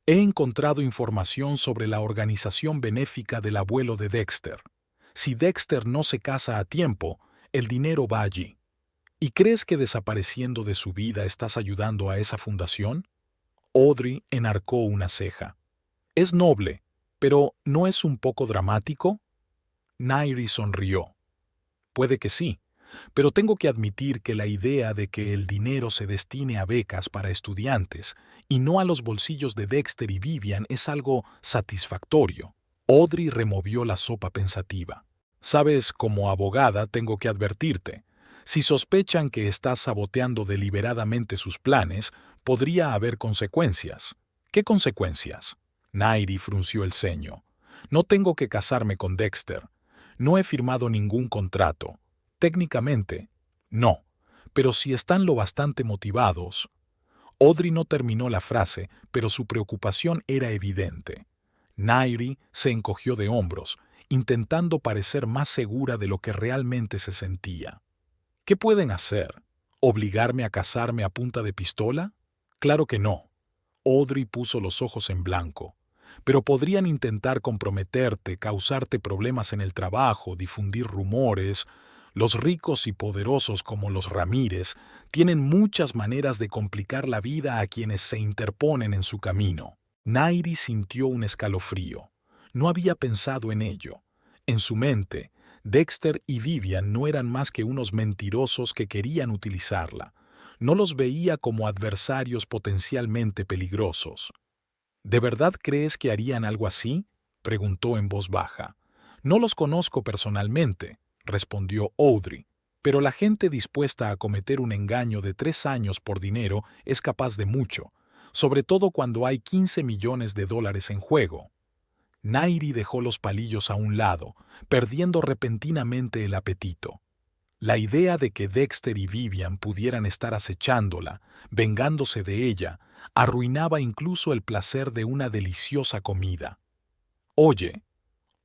He encontrado información sobre la organización benéfica del abuelo de Dexter. Si Dexter no se casa a tiempo, el dinero va allí. ¿Y crees que desapareciendo de su vida estás ayudando a esa fundación? Audrey enarcó una ceja. Es noble, pero ¿no es un poco dramático? Nairi sonrió. Puede que sí, pero tengo que admitir que la idea de que el dinero se destine a becas para estudiantes y no a los bolsillos de Dexter y Vivian es algo satisfactorio. Audrey removió la sopa pensativa. Sabes, como abogada tengo que advertirte. Si sospechan que estás saboteando deliberadamente sus planes, podría haber consecuencias. ¿Qué consecuencias? Nairi frunció el ceño. No tengo que casarme con Dexter. No he firmado ningún contrato. Técnicamente, no. Pero si están lo bastante motivados. Audrey no terminó la frase, pero su preocupación era evidente. Nairi se encogió de hombros, intentando parecer más segura de lo que realmente se sentía. ¿Qué pueden hacer? ¿Obligarme a casarme a punta de pistola? Claro que no. Audrey puso los ojos en blanco. Pero podrían intentar comprometerte, causarte problemas en el trabajo, difundir rumores. Los ricos y poderosos como los Ramírez tienen muchas maneras de complicar la vida a quienes se interponen en su camino. Nairi sintió un escalofrío. No había pensado en ello. En su mente, Dexter y Vivian no eran más que unos mentirosos que querían utilizarla. No los veía como adversarios potencialmente peligrosos. ¿De verdad crees que harían algo así?, preguntó en voz baja. No los conozco personalmente, respondió Audrey, pero la gente dispuesta a cometer un engaño de 3 años por dinero es capaz de mucho, sobre todo cuando hay $15 millones en juego. Nairi dejó los palillos a un lado, perdiendo repentinamente el apetito. La idea de que Dexter y Vivian pudieran estar acechándola, vengándose de ella, arruinaba incluso el placer de una deliciosa comida. Oye,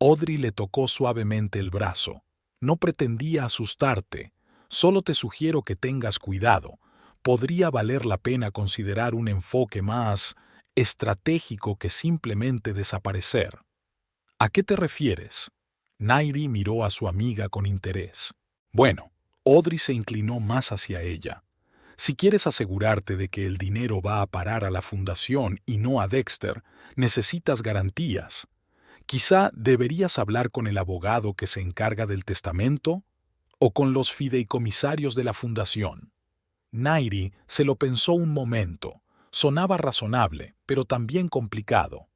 Audrey le tocó suavemente el brazo. No pretendía asustarte, solo te sugiero que tengas cuidado. Podría valer la pena considerar un enfoque más estratégico que simplemente desaparecer. ¿A qué te refieres? Nairi miró a su amiga con interés. Bueno, Audrey se inclinó más hacia ella. Si quieres asegurarte de que el dinero va a parar a la fundación y no a Dexter, necesitas garantías. Quizá deberías hablar con el abogado que se encarga del testamento o con los fideicomisarios de la fundación. Nairi se lo pensó un momento. Sonaba razonable, pero también complicado.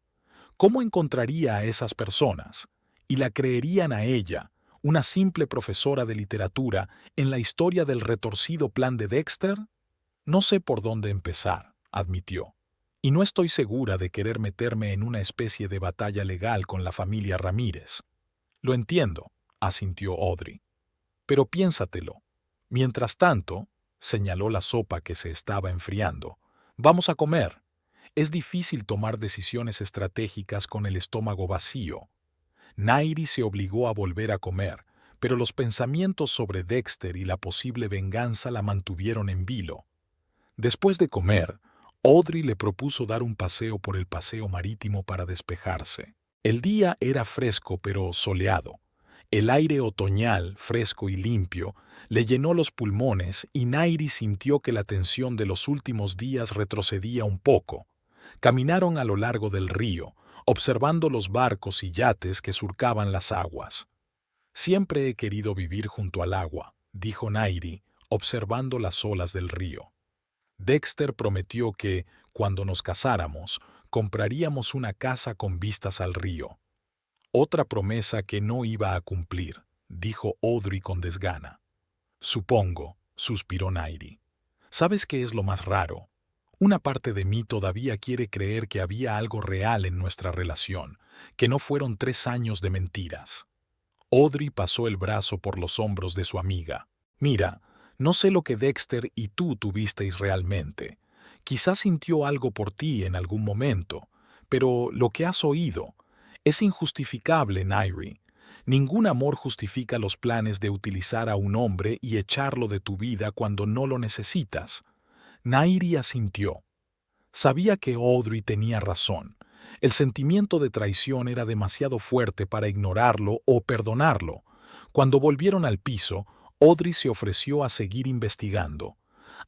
¿Cómo encontraría a esas personas? ¿Y la creerían a ella, una simple profesora de literatura, en la historia del retorcido plan de Dexter? No sé por dónde empezar, admitió. Y no estoy segura de querer meterme en una especie de batalla legal con la familia Ramírez. Lo entiendo, asintió Audrey. Pero piénsatelo. Mientras tanto, señaló la sopa que se estaba enfriando, vamos a comer. Es difícil tomar decisiones estratégicas con el estómago vacío. Nairi se obligó a volver a comer, pero los pensamientos sobre Dexter y la posible venganza la mantuvieron en vilo. Después de comer, Audrey le propuso dar un paseo por el paseo marítimo para despejarse. El día era fresco pero soleado. El aire otoñal, fresco y limpio, le llenó los pulmones y Nairi sintió que la tensión de los últimos días retrocedía un poco. Caminaron a lo largo del río, observando los barcos y yates que surcaban las aguas. Siempre he querido vivir junto al agua, dijo Nairi, observando las olas del río. Dexter prometió que, cuando nos casáramos, compraríamos una casa con vistas al río. Otra promesa que no iba a cumplir, dijo Audrey con desgana. Supongo, suspiró Nairi. ¿Sabes qué es lo más raro? Una parte de mí todavía quiere creer que había algo real en nuestra relación, que no fueron 3 años de mentiras. Audrey pasó el brazo por los hombros de su amiga. Mira, no sé lo que Dexter y tú tuvisteis realmente. Quizás sintió algo por ti en algún momento, pero lo que has oído es injustificable, Nairi. Ningún amor justifica los planes de utilizar a un hombre y echarlo de tu vida cuando no lo necesitas. Nairi asintió. Sabía que Audrey tenía razón. El sentimiento de traición era demasiado fuerte para ignorarlo o perdonarlo. Cuando volvieron al piso, Audrey se ofreció a seguir investigando.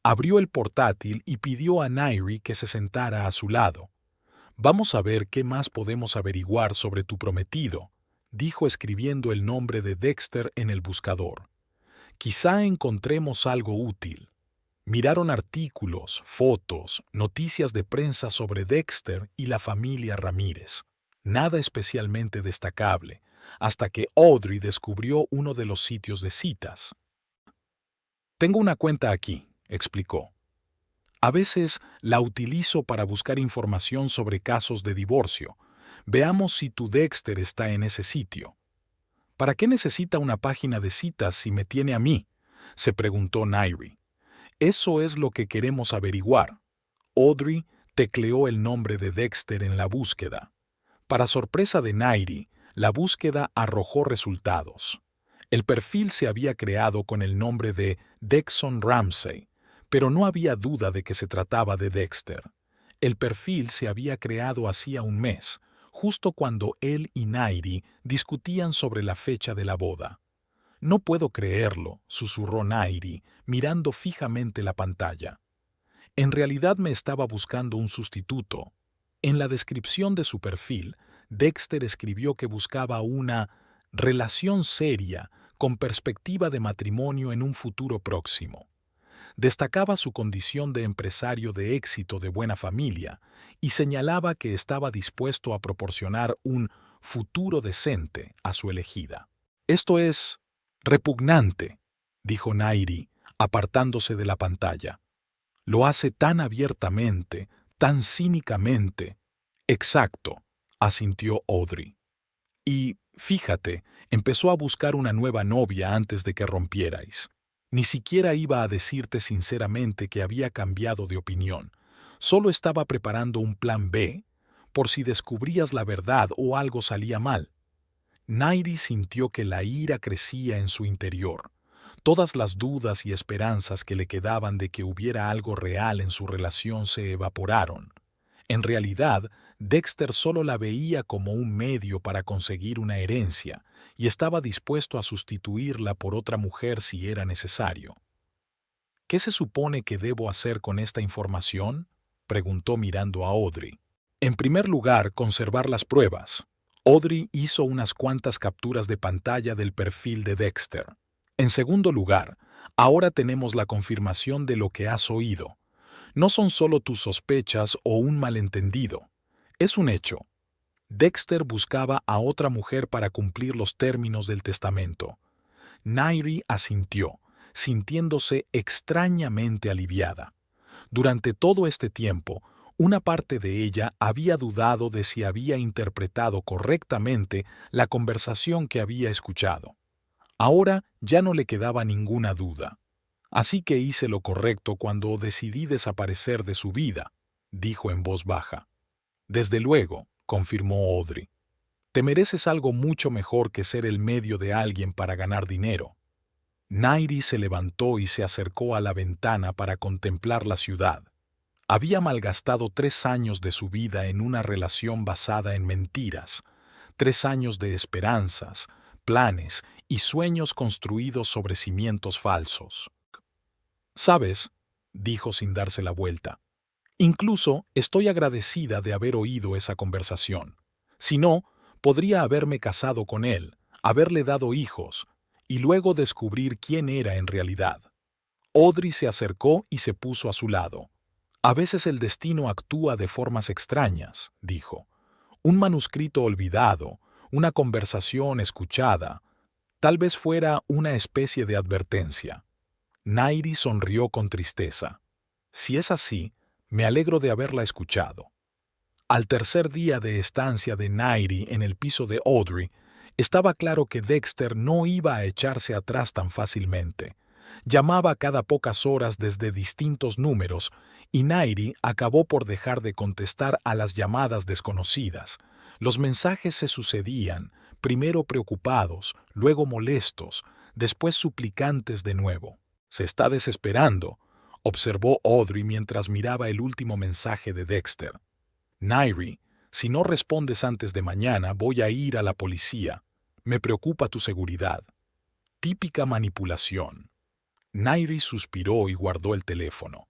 Abrió el portátil y pidió a Nairi que se sentara a su lado. «Vamos a ver qué más podemos averiguar sobre tu prometido», dijo escribiendo el nombre de Dexter en el buscador. «Quizá encontremos algo útil». Miraron artículos, fotos, noticias de prensa sobre Dexter y la familia Ramírez. Nada especialmente destacable, hasta que Audrey descubrió uno de los sitios de citas. «Tengo una cuenta aquí», explicó. «A veces la utilizo para buscar información sobre casos de divorcio. Veamos si tu Dexter está en ese sitio». «¿Para qué necesita una página de citas si me tiene a mí?», se preguntó Nairi. «Eso es lo que queremos averiguar». Audrey tecleó el nombre de Dexter en la búsqueda. Para sorpresa de Nairi, la búsqueda arrojó resultados. El perfil se había creado con el nombre de Dexon Ramsey, pero no había duda de que se trataba de Dexter. El perfil se había creado hacía un mes, justo cuando él y Nairi discutían sobre la fecha de la boda. «No puedo creerlo», susurró Nairi, mirando fijamente la pantalla. «En realidad me estaba buscando un sustituto». En la descripción de su perfil, Dexter escribió que buscaba una relación seria con perspectiva de matrimonio en un futuro próximo. Destacaba su condición de empresario de éxito de buena familia y señalaba que estaba dispuesto a proporcionar un futuro decente a su elegida. «Esto es repugnante», dijo Nairi, apartándose de la pantalla. «Lo hace tan abiertamente, tan cínicamente». «Exacto», asintió Audrey. «Y, fíjate, empezó a buscar una nueva novia antes de que rompierais. Ni siquiera iba a decirte sinceramente que había cambiado de opinión. Solo estaba preparando un plan B, por si descubrías la verdad o algo salía mal». Nairi sintió que la ira crecía en su interior. Todas las dudas y esperanzas que le quedaban de que hubiera algo real en su relación se evaporaron. En realidad, Dexter solo la veía como un medio para conseguir una herencia y estaba dispuesto a sustituirla por otra mujer si era necesario. «¿Qué se supone que debo hacer con esta información?», preguntó mirando a Audrey. «En primer lugar, conservar las pruebas». Audrey hizo unas cuantas capturas de pantalla del perfil de Dexter. «En segundo lugar, ahora tenemos la confirmación de lo que has oído. No son solo tus sospechas o un malentendido. Es un hecho. Dexter buscaba a otra mujer para cumplir los términos del testamento». Nairi asintió, sintiéndose extrañamente aliviada. Durante todo este tiempo, una parte de ella había dudado de si había interpretado correctamente la conversación que había escuchado. Ahora ya no le quedaba ninguna duda. «Así que hice lo correcto cuando decidí desaparecer de su vida», dijo en voz baja. «Desde luego», confirmó Audrey. «Te mereces algo mucho mejor que ser el medio de alguien para ganar dinero». Nairi se levantó y se acercó a la ventana para contemplar la ciudad. Había malgastado 3 años de su vida en una relación basada en mentiras, 3 años de esperanzas, planes y sueños construidos sobre cimientos falsos. «¿Sabes?», dijo sin darse la vuelta. «Incluso estoy agradecida de haber oído esa conversación. Si no, podría haberme casado con él, haberle dado hijos, y luego descubrir quién era en realidad». Audrey se acercó y se puso a su lado. A veces el destino actúa de formas extrañas, dijo. Un manuscrito olvidado, una conversación escuchada, tal vez fuera una especie de advertencia. Nairi sonrió con tristeza. Si es así, me alegro de haberla escuchado. Al tercer día de estancia de Nairi en el piso de Audrey, estaba claro que Dexter no iba a echarse atrás tan fácilmente. Llamaba cada pocas horas desde distintos números y Nairi acabó por dejar de contestar a las llamadas desconocidas. Los mensajes se sucedían, primero preocupados, luego molestos, después suplicantes de nuevo. «Se está desesperando», observó Audrey mientras miraba el último mensaje de Dexter. «Nairi, si no respondes antes de mañana, voy a ir a la policía. Me preocupa tu seguridad». Típica manipulación. Nairi suspiró y guardó el teléfono.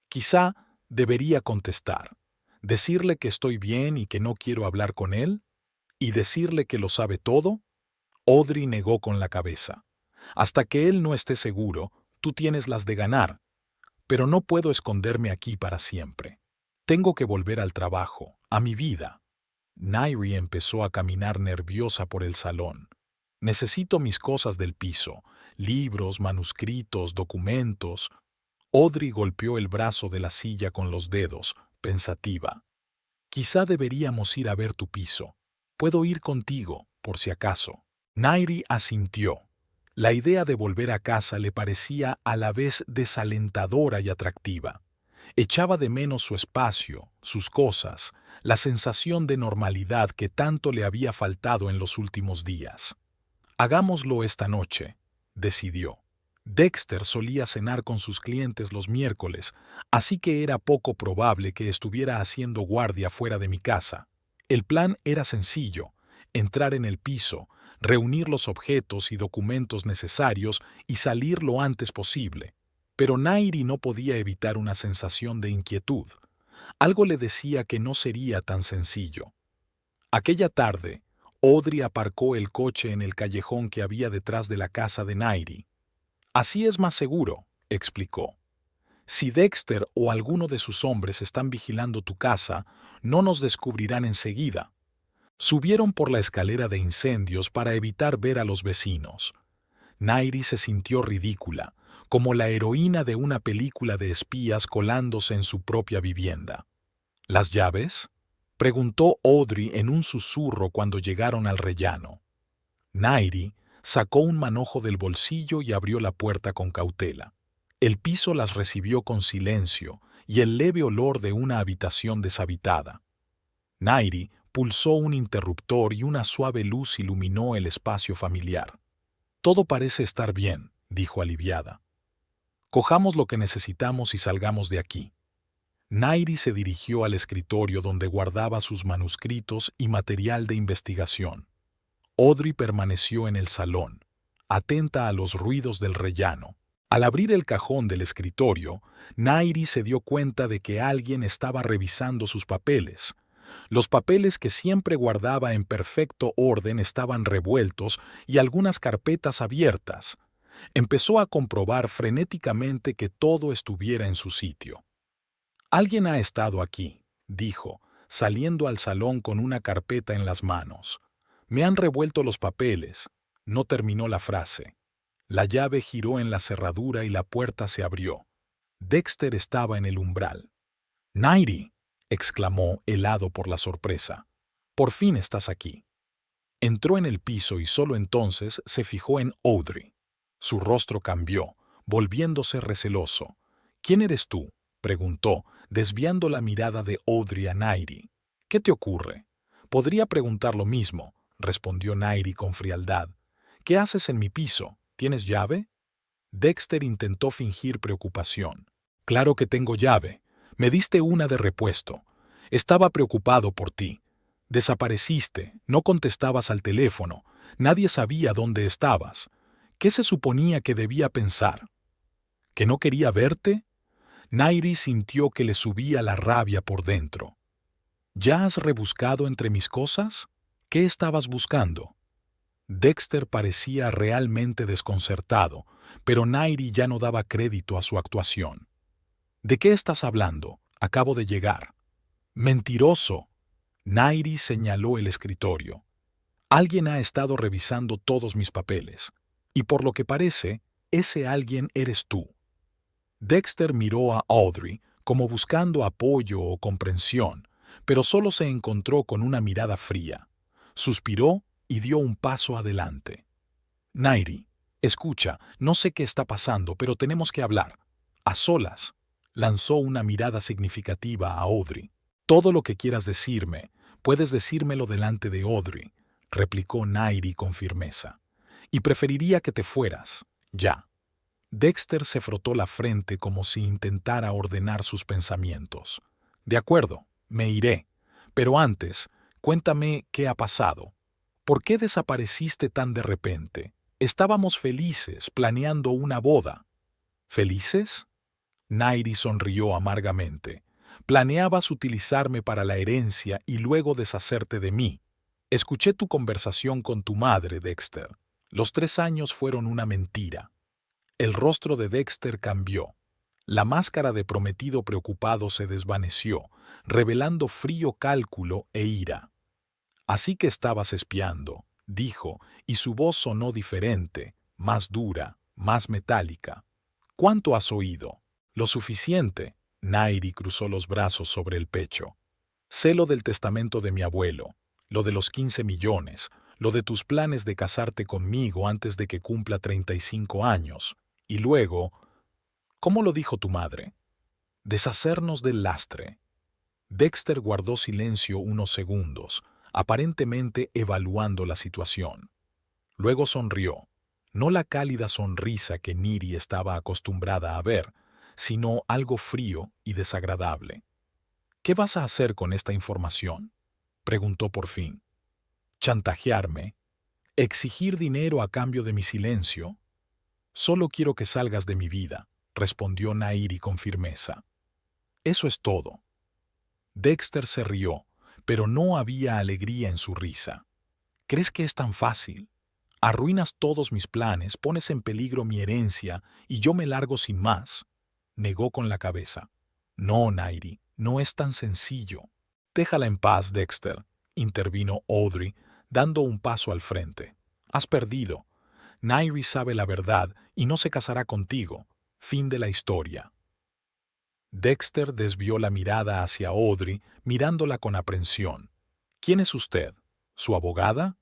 Quizá debería contestar. ¿Decirle que estoy bien y que no quiero hablar con él? ¿Y decirle que lo sabe todo? Audrey negó con la cabeza. Hasta que él no esté seguro, tú tienes las de ganar. Pero no puedo esconderme aquí para siempre. Tengo que volver al trabajo, a mi vida. Nairi empezó a caminar nerviosa por el salón. Necesito mis cosas del piso, libros, manuscritos, documentos. Audrey golpeó el brazo de la silla con los dedos, pensativa. Quizá deberíamos ir a ver tu piso. Puedo ir contigo, por si acaso. Nairi asintió. La idea de volver a casa le parecía a la vez desalentadora y atractiva. Echaba de menos su espacio, sus cosas, la sensación de normalidad que tanto le había faltado en los últimos días. «Hagámoslo esta noche», decidió. Dexter solía cenar con sus clientes los miércoles, así que era poco probable que estuviera haciendo guardia fuera de mi casa. El plan era sencillo: entrar en el piso, reunir los objetos y documentos necesarios y salir lo antes posible. Pero Nairi no podía evitar una sensación de inquietud. Algo le decía que no sería tan sencillo. Aquella tarde, Audrey aparcó el coche en el callejón que había detrás de la casa de Nairi. «Así es más seguro», explicó. «Si Dexter o alguno de sus hombres están vigilando tu casa, no nos descubrirán enseguida». Subieron por la escalera de incendios para evitar ver a los vecinos. Nairi se sintió ridícula, como la heroína de una película de espías colándose en su propia vivienda. «¿Las llaves?», preguntó Audrey en un susurro cuando llegaron al rellano. Nairi sacó un manojo del bolsillo y abrió la puerta con cautela. El piso las recibió con silencio y el leve olor de una habitación deshabitada. Nairi pulsó un interruptor y una suave luz iluminó el espacio familiar. «Todo parece estar bien», dijo aliviada. «Cojamos lo que necesitamos y salgamos de aquí». Nairi se dirigió al escritorio donde guardaba sus manuscritos y material de investigación. Audrey permaneció en el salón, atenta a los ruidos del rellano. Al abrir el cajón del escritorio, Nairi se dio cuenta de que alguien estaba revisando sus papeles. Los papeles que siempre guardaba en perfecto orden estaban revueltos y algunas carpetas abiertas. Empezó a comprobar frenéticamente que todo estuviera en su sitio. «Alguien ha estado aquí», dijo, saliendo al salón con una carpeta en las manos. «Me han revuelto los papeles». No terminó la frase. La llave giró en la cerradura y la puerta se abrió. Dexter estaba en el umbral. «Nairi», exclamó, helado por la sorpresa. «Por fin estás aquí». Entró en el piso y solo entonces se fijó en Audrey. Su rostro cambió, volviéndose receloso. «¿Quién eres tú?», preguntó, desviando la mirada de Audrey a Nairi. «¿Qué te ocurre?». «Podría preguntar lo mismo», respondió Nairi con frialdad. «¿Qué haces en mi piso? ¿Tienes llave?». Dexter intentó fingir preocupación. «Claro que tengo llave. Me diste una de repuesto. Estaba preocupado por ti. Desapareciste, no contestabas al teléfono, nadie sabía dónde estabas. ¿Qué se suponía que debía pensar? ¿Que no quería verte?». Nairi sintió que le subía la rabia por dentro. «¿Ya has rebuscado entre mis cosas? ¿Qué estabas buscando?». Dexter parecía realmente desconcertado, pero Nairi ya no daba crédito a su actuación. «¿De qué estás hablando?», Acabo de llegar. Mentiroso. Nairi señaló el escritorio. Alguien ha estado revisando todos mis papeles. Y por lo que parece, ese alguien eres tú. Dexter miró a Audrey como buscando apoyo o comprensión, pero solo se encontró con una mirada fría. Suspiró y dio un paso adelante. Nairi, escucha, no sé qué está pasando, pero tenemos que hablar. A solas. Lanzó una mirada significativa a Audrey. Todo lo que quieras decirme, puedes decírmelo delante de Audrey, replicó Nairi con firmeza. Y preferiría que te fueras, ya. Dexter se frotó la frente como si intentara ordenar sus pensamientos. De acuerdo, me iré. Pero antes, cuéntame qué ha pasado. ¿Por qué desapareciste tan de repente? Estábamos felices, planeando una boda. ¿Felices? Nairi sonrió amargamente. Planeabas utilizarme para la herencia y luego deshacerte de mí. Escuché tu conversación con tu madre, Dexter. Los 3 años fueron una mentira. El rostro de Dexter cambió. La máscara de prometido preocupado se desvaneció, revelando frío cálculo e ira. Así que estabas espiando, dijo, y su voz sonó diferente, más dura, más metálica. ¿Cuánto has oído? Lo suficiente. Nairi cruzó los brazos sobre el pecho. Sé lo del testamento de mi abuelo, lo de los 15 millones, lo de tus planes de casarte conmigo antes de que cumpla 35 años. Y luego, ¿cómo lo dijo tu madre? Deshacernos del lastre. Dexter guardó silencio unos segundos, aparentemente evaluando la situación. Luego sonrió, no la cálida sonrisa que Niri estaba acostumbrada a ver, sino algo frío y desagradable. ¿Qué vas a hacer con esta información?, preguntó por fin. ¿Chantajearme? ¿Exigir dinero a cambio de mi silencio? Solo quiero que salgas de mi vida, respondió Nairi con firmeza. Eso es todo. Dexter se rió, pero no había alegría en su risa. ¿Crees que es tan fácil? Arruinas todos mis planes, pones en peligro mi herencia y yo me largo sin más. Negó con la cabeza. No, Nairi, no es tan sencillo. Déjala en paz, Dexter, intervino Audrey, dando un paso al frente. Has perdido. Nairi sabe la verdad y no se casará contigo. Fin de la historia. Dexter desvió la mirada hacia Audrey, mirándola con aprensión. ¿Quién es usted? ¿Su abogada?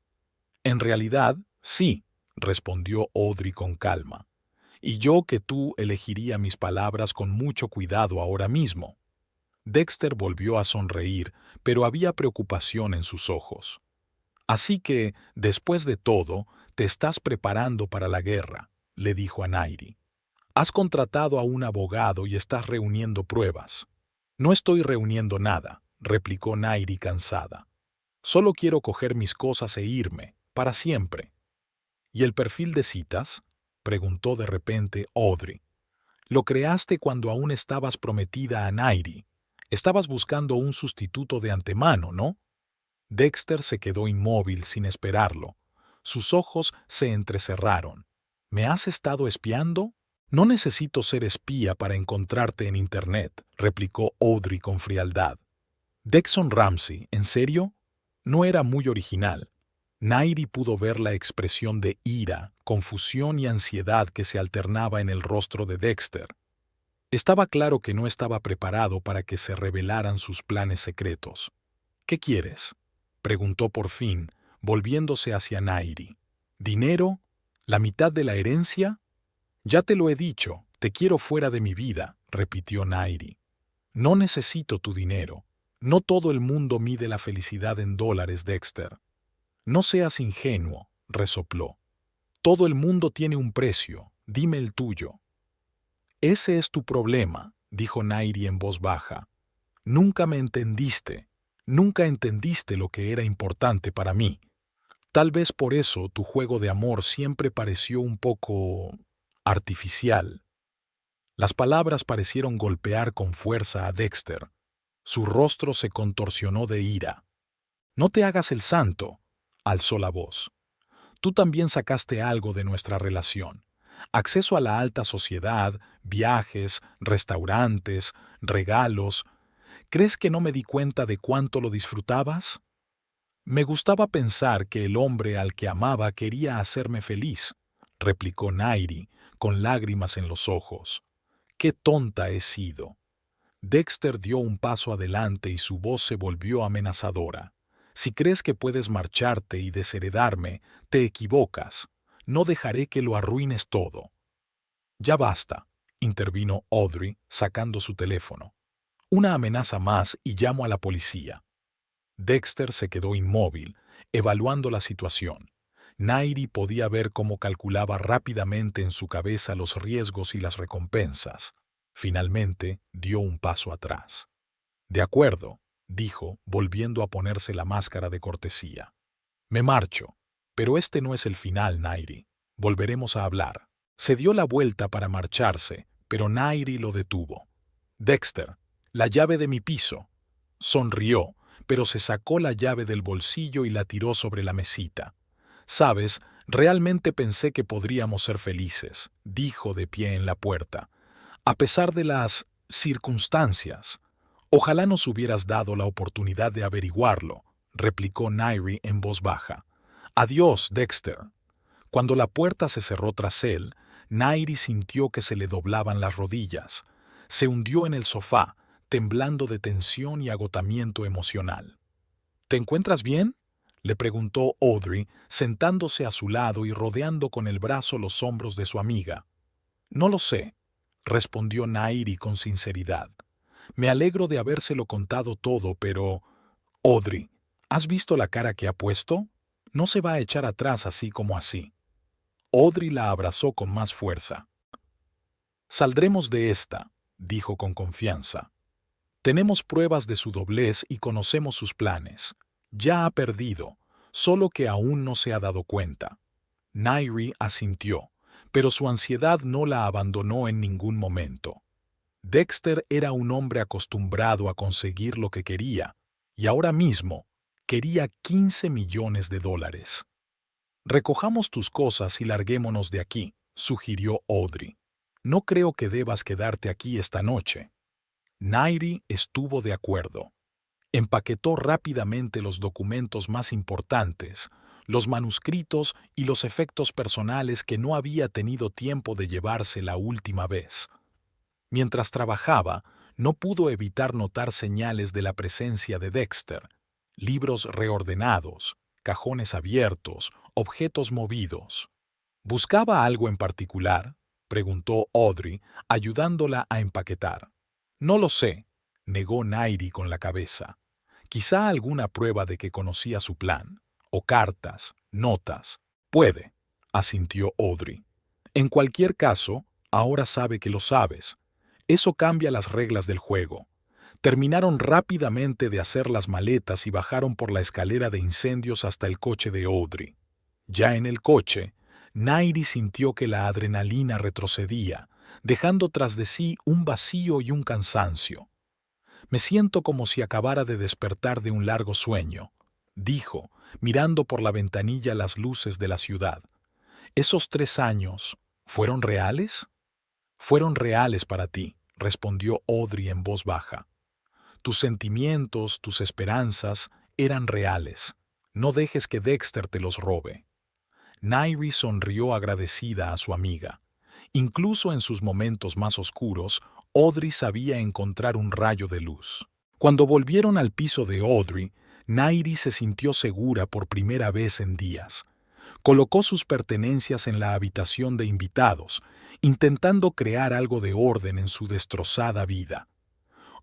En realidad, sí, respondió Audrey con calma. Y yo que tú elegiría mis palabras con mucho cuidado ahora mismo. Dexter volvió a sonreír, pero había preocupación en sus ojos. Así que, después de todo, te estás preparando para la guerra, le dijo a Nairi. Has contratado a un abogado y estás reuniendo pruebas. No estoy reuniendo nada, replicó Nairi cansada. Solo quiero coger mis cosas e irme, para siempre. ¿Y el perfil de citas?, preguntó de repente Audrey. Lo creaste cuando aún estabas prometida a Nairi. Estabas buscando un sustituto de antemano, ¿no? Dexter se quedó inmóvil sin esperarlo. Sus ojos se entrecerraron. ¿Me has estado espiando? No necesito ser espía para encontrarte en Internet, replicó Audrey con frialdad. Dexon Ramsey, ¿en serio? No era muy original. Nairi pudo ver la expresión de ira, confusión y ansiedad que se alternaba en el rostro de Dexter. Estaba claro que no estaba preparado para que se revelaran sus planes secretos. ¿Qué quieres?, preguntó por fin, volviéndose hacia Nairi. ¿Dinero? ¿La mitad de la herencia? Ya te lo he dicho, te quiero fuera de mi vida, repitió Nairi. No necesito tu dinero. No todo el mundo mide la felicidad en dólares, Dexter. No seas ingenuo, resopló. Todo el mundo tiene un precio, dime el tuyo. Ese es tu problema, dijo Nairi en voz baja. Nunca me entendiste. Nunca entendiste lo que era importante para mí. Tal vez por eso tu juego de amor siempre pareció un poco artificial. Las palabras parecieron golpear con fuerza a Dexter. Su rostro se contorsionó de ira. No te hagas el santo, alzó la voz. Tú también sacaste algo de nuestra relación. Acceso a la alta sociedad, viajes, restaurantes, regalos. ¿Crees que no me di cuenta de cuánto lo disfrutabas? Me gustaba pensar que el hombre al que amaba quería hacerme feliz, replicó Nairi, con lágrimas en los ojos. ¡Qué tonta he sido! Dexter dio un paso adelante y su voz se volvió amenazadora. Si crees que puedes marcharte y desheredarme, te equivocas. No dejaré que lo arruines todo. Ya basta, intervino Audrey, sacando su teléfono. Una amenaza más y llamo a la policía. Dexter se quedó inmóvil, evaluando la situación. Nairi podía ver cómo calculaba rápidamente en su cabeza los riesgos y las recompensas. Finalmente, dio un paso atrás. De acuerdo, dijo, volviendo a ponerse la máscara de cortesía. Me marcho, pero este no es el final, Nairi. Volveremos a hablar. Se dio la vuelta para marcharse, pero Nairi lo detuvo. Dexter, la llave de mi piso. Sonrió, pero se sacó la llave del bolsillo y la tiró sobre la mesita. Sabes, realmente pensé que podríamos ser felices, dijo de pie en la puerta. A pesar de las circunstancias. Ojalá nos hubieras dado la oportunidad de averiguarlo, replicó Nairi en voz baja. Adiós, Dexter. Cuando la puerta se cerró tras él, Nairi sintió que se le doblaban las rodillas. Se hundió en el sofá, temblando de tensión y agotamiento emocional. ¿Te encuentras bien?, le preguntó Audrey, sentándose a su lado y rodeando con el brazo los hombros de su amiga. No lo sé, respondió Nairi con sinceridad. Me alegro de habérselo contado todo, pero... Audrey, ¿has visto la cara que ha puesto? No se va a echar atrás así como así. Audrey la abrazó con más fuerza. Saldremos de esta, dijo con confianza. Tenemos pruebas de su doblez y conocemos sus planes. Ya ha perdido, solo que aún no se ha dado cuenta. Nairi asintió, pero su ansiedad no la abandonó en ningún momento. Dexter era un hombre acostumbrado a conseguir lo que quería, y ahora mismo quería 15 millones de dólares. Recojamos tus cosas y larguémonos de aquí, sugirió Audrey. No creo que debas quedarte aquí esta noche. Nairi estuvo de acuerdo. Empaquetó rápidamente los documentos más importantes, los manuscritos y los efectos personales que no había tenido tiempo de llevarse la última vez. Mientras trabajaba, no pudo evitar notar señales de la presencia de Dexter: libros reordenados, cajones abiertos, objetos movidos. ¿Buscaba algo en particular?, preguntó Audrey, ayudándola a empaquetar. No lo sé, negó Nairi con la cabeza. Quizá alguna prueba de que conocía su plan, o cartas, notas. Puede, asintió Audrey. En cualquier caso, ahora sabe que lo sabes. Eso cambia las reglas del juego. Terminaron rápidamente de hacer las maletas y bajaron por la escalera de incendios hasta el coche de Audrey. Ya en el coche, Nairi sintió que la adrenalina retrocedía, dejando tras de sí un vacío y un cansancio. Me siento como si acabara de despertar de un largo sueño, dijo, mirando por la ventanilla las luces de la ciudad. ¿Esos 3 años fueron reales? Fueron reales para ti, respondió Audrey en voz baja. Tus sentimientos, tus esperanzas eran reales. No dejes que Dexter te los robe. Nairi sonrió agradecida a su amiga. Incluso en sus momentos más oscuros, Audrey sabía encontrar un rayo de luz. Cuando volvieron al piso de Audrey, Nairi se sintió segura por primera vez en días. Colocó sus pertenencias en la habitación de invitados, intentando crear algo de orden en su destrozada vida.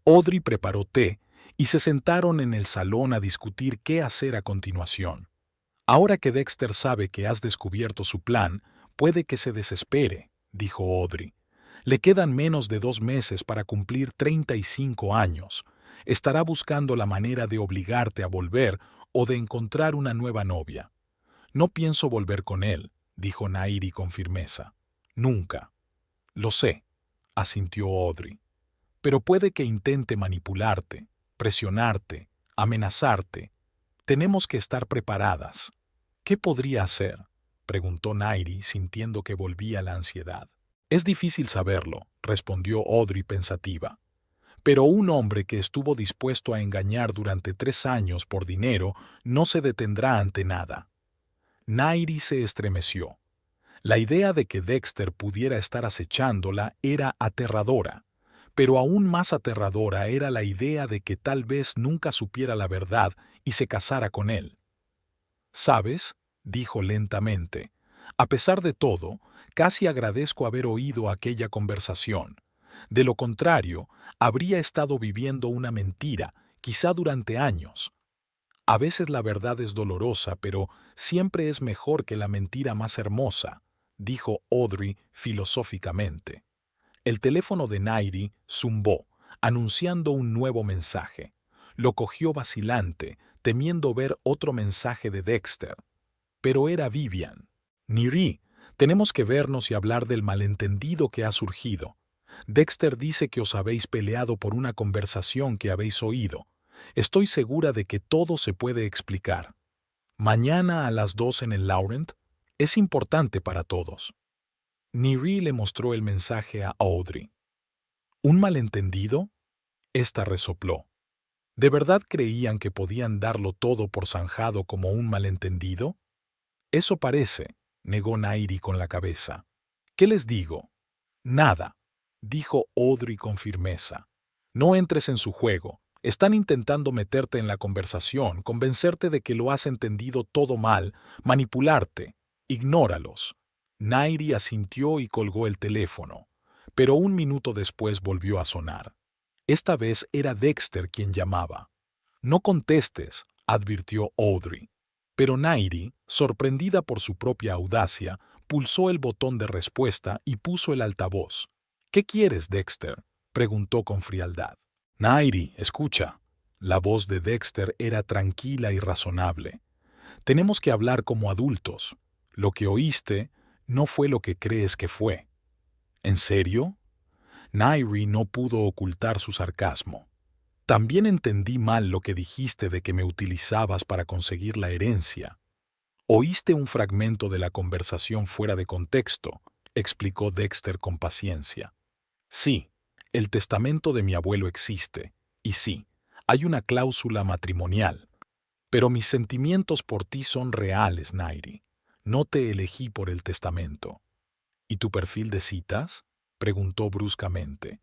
Audrey preparó té y se sentaron en el salón a discutir qué hacer a continuación. Ahora que Dexter sabe que has descubierto su plan, puede que se desespere, dijo Audrey. Le quedan menos de 2 meses para cumplir 35 años. Estará buscando la manera de obligarte a volver o de encontrar una nueva novia. No pienso volver con él, dijo Nairi con firmeza. Nunca. Lo sé, asintió Audrey. Pero puede que intente manipularte, presionarte, amenazarte. Tenemos que estar preparadas. ¿Qué podría hacer?, preguntó Nairi, sintiendo que volvía la ansiedad. Es difícil saberlo, respondió Audrey pensativa. Pero un hombre que estuvo dispuesto a engañar durante 3 años por dinero no se detendrá ante nada. Nairi se estremeció. La idea de que Dexter pudiera estar acechándola era aterradora, pero aún más aterradora era la idea de que tal vez nunca supiera la verdad y se casara con él. «¿Sabes?», dijo lentamente. «A pesar de todo, casi agradezco haber oído aquella conversación. De lo contrario, habría estado viviendo una mentira, quizá durante años. A veces la verdad es dolorosa, pero siempre es mejor que la mentira más hermosa», dijo Audrey filosóficamente. El teléfono de Nairi zumbó, anunciando un nuevo mensaje. Lo cogió vacilante, temiendo ver otro mensaje de Dexter. Pero era Vivian. «Nairi, tenemos que vernos y hablar del malentendido que ha surgido. Dexter dice que os habéis peleado por una conversación que habéis oído. Estoy segura de que todo se puede explicar. Mañana a las 2 en el Laurent es importante para todos». Nairi le mostró el mensaje a Audrey. «¿Un malentendido?», ésta resopló. «¿De verdad creían que podían darlo todo por zanjado como un malentendido?». «Eso parece», negó Nairi con la cabeza. «¿Qué les digo?». «Nada», dijo Audrey con firmeza. «No entres en su juego. Están intentando meterte en la conversación, convencerte de que lo has entendido todo mal, manipularte. Ignóralos». Nairi asintió y colgó el teléfono, pero un minuto después volvió a sonar. Esta vez era Dexter quien llamaba. «No contestes», advirtió Audrey. Pero Nairi, sorprendida por su propia audacia, pulsó el botón de respuesta y puso el altavoz. «¿Qué quieres, Dexter?», preguntó con frialdad. «Nairi, escucha». La voz de Dexter era tranquila y razonable. «Tenemos que hablar como adultos. Lo que oíste no fue lo que crees que fue». «¿En serio?». Nairi no pudo ocultar su sarcasmo. «También entendí mal lo que dijiste de que me utilizabas para conseguir la herencia. Oíste un fragmento de la conversación fuera de contexto», explicó Dexter con paciencia. «Sí, el testamento de mi abuelo existe, y sí, hay una cláusula matrimonial. Pero mis sentimientos por ti son reales, Nairi. No te elegí por el testamento». «¿Y tu perfil de citas?», preguntó bruscamente.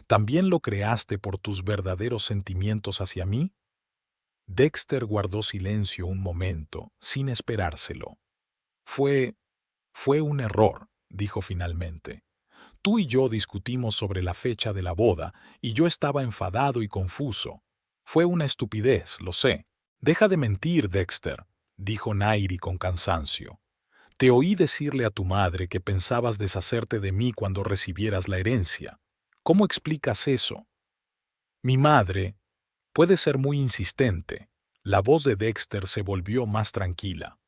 «¿También lo creaste por tus verdaderos sentimientos hacia mí?». Dexter guardó silencio un momento, sin esperárselo. Fue un error», dijo finalmente. «Tú y yo discutimos sobre la fecha de la boda, y yo estaba enfadado y confuso. Fue una estupidez, lo sé». «Deja de mentir, Dexter», dijo Nairi con cansancio. «Te oí decirle a tu madre que pensabas deshacerte de mí cuando recibieras la herencia. ¿Cómo explicas eso?». «Mi madre puede ser muy insistente». La voz de Dexter se volvió más tranquila.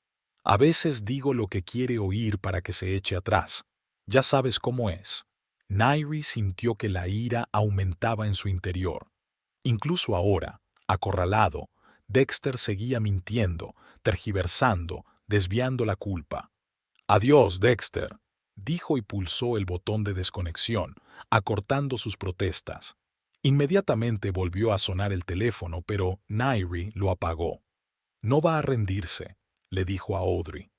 «A veces digo lo que quiere oír para que se eche atrás. Ya sabes cómo es». Nairi sintió que la ira aumentaba en su interior. Incluso ahora, acorralado, Dexter seguía mintiendo, tergiversando, desviando la culpa. «Adiós, Dexter», dijo y pulsó el botón de desconexión, acortando sus protestas. Inmediatamente volvió a sonar el teléfono, pero Nairi lo apagó. «No va a rendirse», le dijo a Audrey.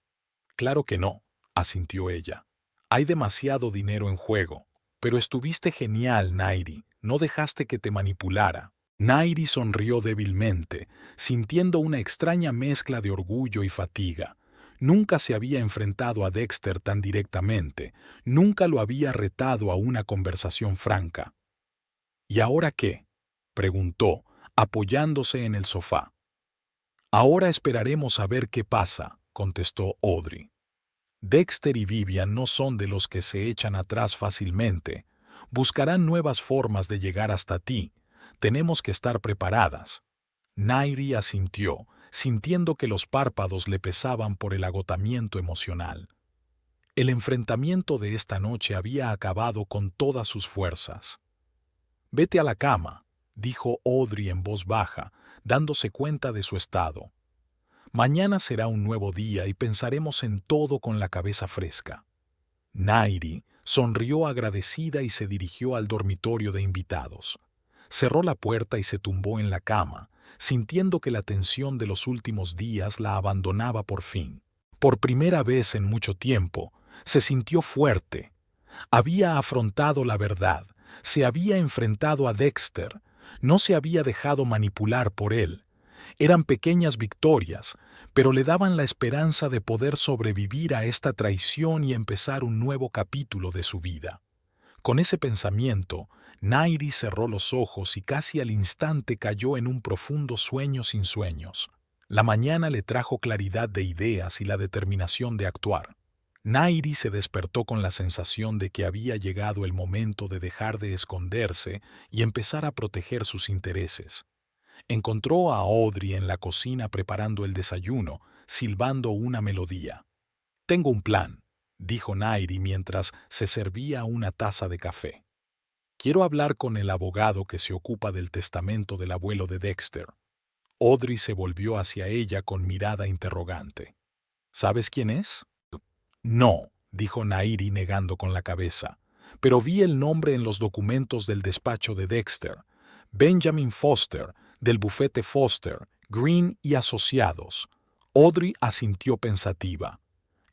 «Claro que no», asintió ella. «Hay demasiado dinero en juego. Pero estuviste genial, Nairi. No dejaste que te manipulara». Nairi sonrió débilmente, sintiendo una extraña mezcla de orgullo y fatiga. Nunca se había enfrentado a Dexter tan directamente, nunca lo había retado a una conversación franca. «¿Y ahora qué?», preguntó, apoyándose en el sofá. «Ahora esperaremos a ver qué pasa», contestó Audrey. «Dexter y Vivian no son de los que se echan atrás fácilmente. Buscarán nuevas formas de llegar hasta ti. Tenemos que estar preparadas». Nairi asintió, sintiendo que los párpados le pesaban por el agotamiento emocional. El enfrentamiento de esta noche había acabado con todas sus fuerzas. «Vete a la cama», dijo Audrey en voz baja, dándose cuenta de su estado. «Mañana será un nuevo día y pensaremos en todo con la cabeza fresca». Nairi sonrió agradecida y se dirigió al dormitorio de invitados. Cerró la puerta y se tumbó en la cama, sintiendo que la tensión de los últimos días la abandonaba por fin. Por primera vez en mucho tiempo, se sintió fuerte. Había afrontado la verdad, se había enfrentado a Dexter, no se había dejado manipular por él. Eran pequeñas victorias, pero le daban la esperanza de poder sobrevivir a esta traición y empezar un nuevo capítulo de su vida. Con ese pensamiento, Nairi cerró los ojos y casi al instante cayó en un profundo sueño sin sueños. La mañana le trajo claridad de ideas y la determinación de actuar. Nairi se despertó con la sensación de que había llegado el momento de dejar de esconderse y empezar a proteger sus intereses. Encontró a Audrey en la cocina preparando el desayuno, silbando una melodía. «Tengo un plan», dijo Nairi mientras se servía una taza de café. «Quiero hablar con el abogado que se ocupa del testamento del abuelo de Dexter». Audrey se volvió hacia ella con mirada interrogante. «¿Sabes quién es?» «No», dijo Nairi negando con la cabeza, «pero vi el nombre en los documentos del despacho de Dexter. Benjamin Foster, del bufete Foster, Green y Asociados». Audrey asintió pensativa.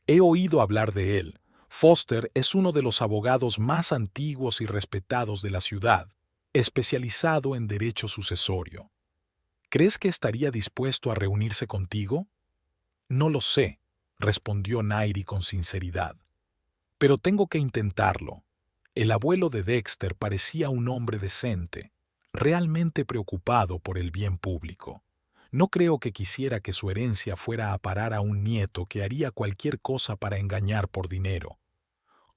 «He oído hablar de él. Foster es uno de los abogados más antiguos y respetados de la ciudad, especializado en derecho sucesorio. ¿Crees que estaría dispuesto a reunirse contigo?» «No lo sé», respondió Nairi con sinceridad. «Pero tengo que intentarlo». El abuelo de Dexter parecía un hombre decente, realmente preocupado por el bien público. No creo que quisiera que su herencia fuera a parar a un nieto que haría cualquier cosa para engañar por dinero.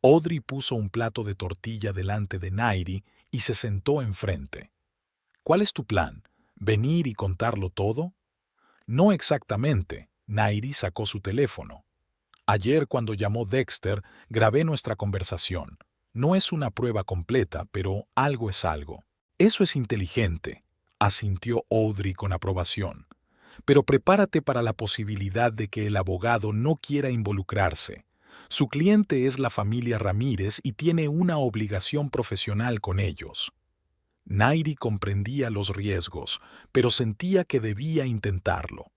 Audrey puso un plato de tortilla delante de Nairi y se sentó enfrente. «¿Cuál es tu plan? ¿Venir y contarlo todo?» «No exactamente». Nairi sacó su teléfono. «Ayer cuando llamó Dexter, grabé nuestra conversación. No es una prueba completa, pero algo es algo». «Eso es inteligente», asintió Audrey con aprobación. «Pero prepárate para la posibilidad de que el abogado no quiera involucrarse. Su cliente es la familia Ramírez y tiene una obligación profesional con ellos». Nairi comprendía los riesgos, pero sentía que debía intentarlo.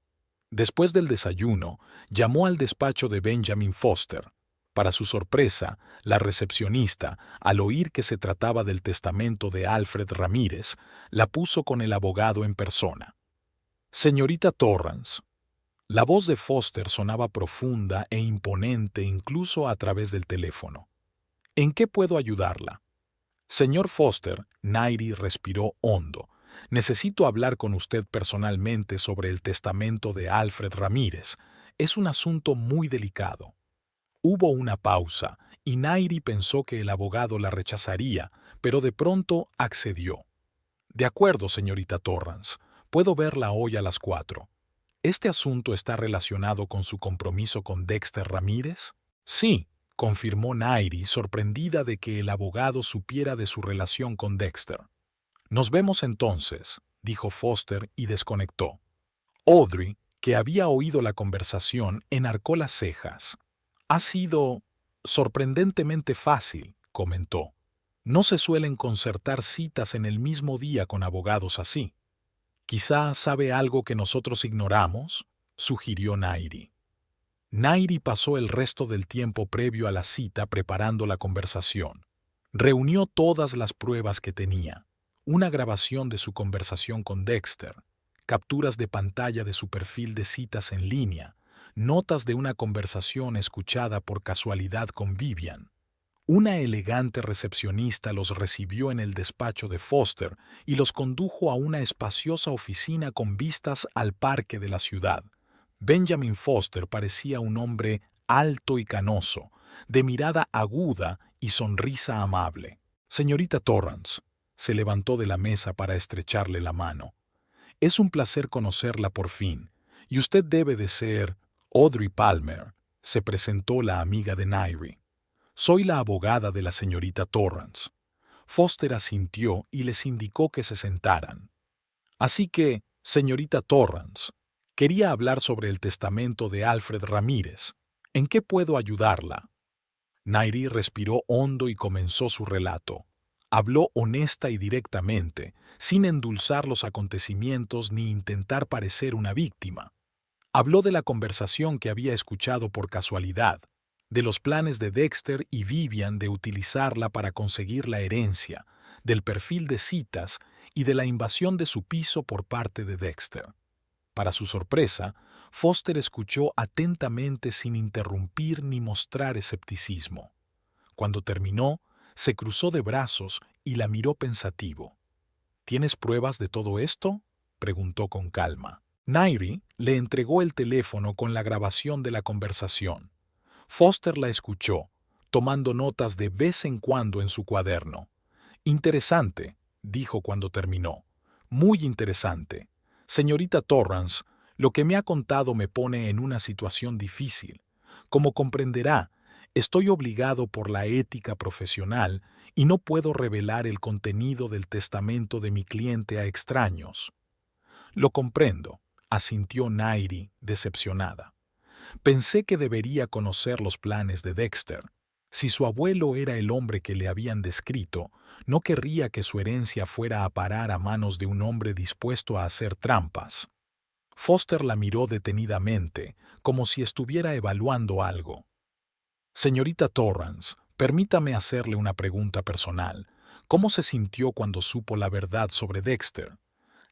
Después del desayuno, llamó al despacho de Benjamin Foster. Para su sorpresa, la recepcionista, al oír que se trataba del testamento de Alfred Ramírez, la puso con el abogado en persona. «Señorita Torrance». La voz de Foster sonaba profunda e imponente incluso a través del teléfono. «¿En qué puedo ayudarla?» «Señor Foster», Nairi respiró hondo, «necesito hablar con usted personalmente sobre el testamento de Alfred Ramírez. Es un asunto muy delicado». Hubo una pausa, y Nairi pensó que el abogado la rechazaría, pero de pronto accedió. «De acuerdo, señorita Torrance. Puedo verla hoy a las 4. ¿Este asunto está relacionado con su compromiso con Dexter Ramírez?» «Sí», confirmó Nairi, sorprendida de que el abogado supiera de su relación con Dexter. «Nos vemos entonces», dijo Foster y desconectó. Audrey, que había oído la conversación, enarcó las cejas. «Ha sido sorprendentemente fácil», comentó. «No se suelen concertar citas en el mismo día con abogados así». «Quizá sabe algo que nosotros ignoramos», sugirió Nairi. Nairi pasó el resto del tiempo previo a la cita preparando la conversación. Reunió todas las pruebas que tenía. Una grabación de su conversación con Dexter, capturas de pantalla de su perfil de citas en línea, notas de una conversación escuchada por casualidad con Vivian. Una elegante recepcionista los recibió en el despacho de Foster y los condujo a una espaciosa oficina con vistas al parque de la ciudad. Benjamin Foster parecía un hombre alto y canoso, de mirada aguda y sonrisa amable. «Señorita Torrance», se levantó de la mesa para estrecharle la mano. «Es un placer conocerla por fin, y usted debe de ser Audrey Palmer», se presentó la amiga de Nairi. «Soy la abogada de la señorita Torrance». Foster asintió y les indicó que se sentaran. «Así que, señorita Torrance, quería hablar sobre el testamento de Alfred Ramírez. ¿En qué puedo ayudarla?» Nairi respiró hondo y comenzó su relato. Habló honesta y directamente, sin endulzar los acontecimientos ni intentar parecer una víctima. Habló de la conversación que había escuchado por casualidad, de los planes de Dexter y Vivian de utilizarla para conseguir la herencia, del perfil de citas y de la invasión de su piso por parte de Dexter. Para su sorpresa, Foster escuchó atentamente sin interrumpir ni mostrar escepticismo. Cuando terminó, se cruzó de brazos y la miró pensativo. ¿Tienes pruebas de todo esto?, preguntó con calma. Nairi le entregó el teléfono con la grabación de la conversación. Foster la escuchó, tomando notas de vez en cuando en su cuaderno. Interesante, dijo cuando terminó. Muy interesante. Señorita Torrance, lo que me ha contado me pone en una situación difícil. Como comprenderá, estoy obligado por la ética profesional y no puedo revelar el contenido del testamento de mi cliente a extraños. Lo comprendo, asintió Nairi, decepcionada. Pensé que debería conocer los planes de Dexter. Si su abuelo era el hombre que le habían descrito, no querría que su herencia fuera a parar a manos de un hombre dispuesto a hacer trampas. Foster la miró detenidamente, como si estuviera evaluando algo. Señorita Torrance, permítame hacerle una pregunta personal. ¿Cómo se sintió cuando supo la verdad sobre Dexter?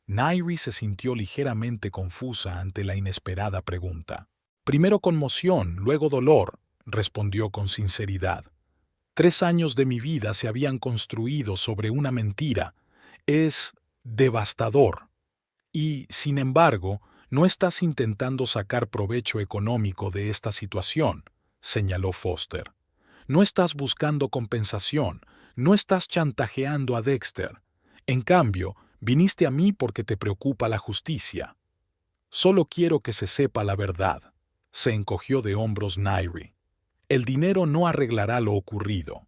Nairi se sintió ligeramente confusa ante la inesperada pregunta. Primero conmoción, luego dolor, respondió con sinceridad. 3 años de mi vida se habían construido sobre una mentira. Es devastador. Y, sin embargo, no estás intentando sacar provecho económico de esta situación, señaló Foster. No estás buscando compensación, no estás chantajeando a Dexter. En cambio, viniste a mí porque te preocupa la justicia. Solo quiero que se sepa la verdad. Se encogió de hombros Nairi. El dinero no arreglará lo ocurrido.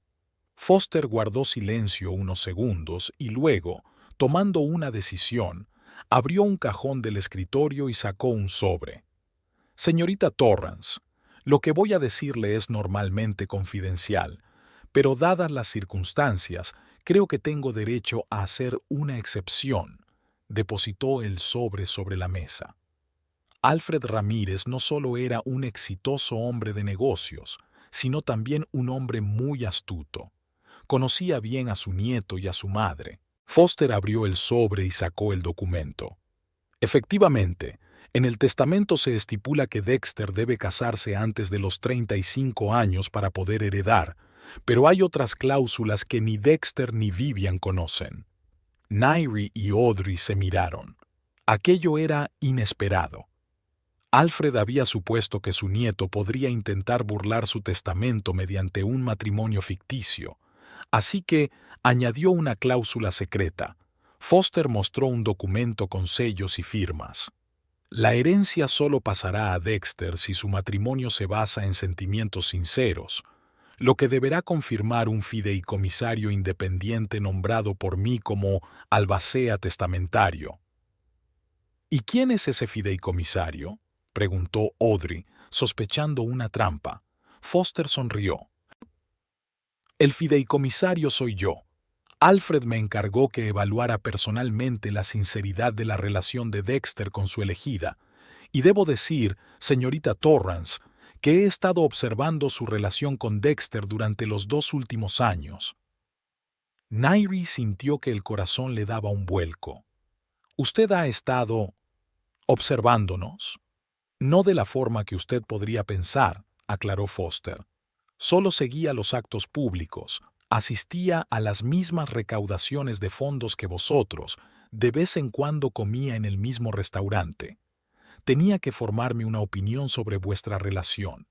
Foster guardó silencio unos segundos y luego, tomando una decisión, abrió un cajón del escritorio y sacó un sobre. Señorita Torrance, lo que voy a decirle es normalmente confidencial, pero dadas las circunstancias, creo que tengo derecho a hacer una excepción. Depositó el sobre la mesa. Alfred Ramírez no solo era un exitoso hombre de negocios, sino también un hombre muy astuto. Conocía bien a su nieto y a su madre. Foster abrió el sobre y sacó el documento. Efectivamente, en el testamento se estipula que Dexter debe casarse antes de los 35 años para poder heredar, pero hay otras cláusulas que ni Dexter ni Vivian conocen. Nairi y Audrey se miraron. Aquello era inesperado. Alfred había supuesto que su nieto podría intentar burlar su testamento mediante un matrimonio ficticio, así que añadió una cláusula secreta. Foster mostró un documento con sellos y firmas. La herencia solo pasará a Dexter si su matrimonio se basa en sentimientos sinceros, lo que deberá confirmar un fideicomisario independiente nombrado por mí como albacea testamentario. ¿Y quién es ese fideicomisario?, preguntó Audrey, sospechando una trampa. Foster sonrió. El fideicomisario soy yo. Alfred me encargó que evaluara personalmente la sinceridad de la relación de Dexter con su elegida, y debo decir, señorita Torrance, que he estado observando su relación con Dexter durante los 2 últimos años. Nairi sintió que el corazón le daba un vuelco. ¿Usted ha estado observándonos? No de la forma que usted podría pensar, aclaró Foster. Solo seguía los actos públicos, asistía a las mismas recaudaciones de fondos que vosotros, de vez en cuando comía en el mismo restaurante. Tenía que formarme una opinión sobre vuestra relación.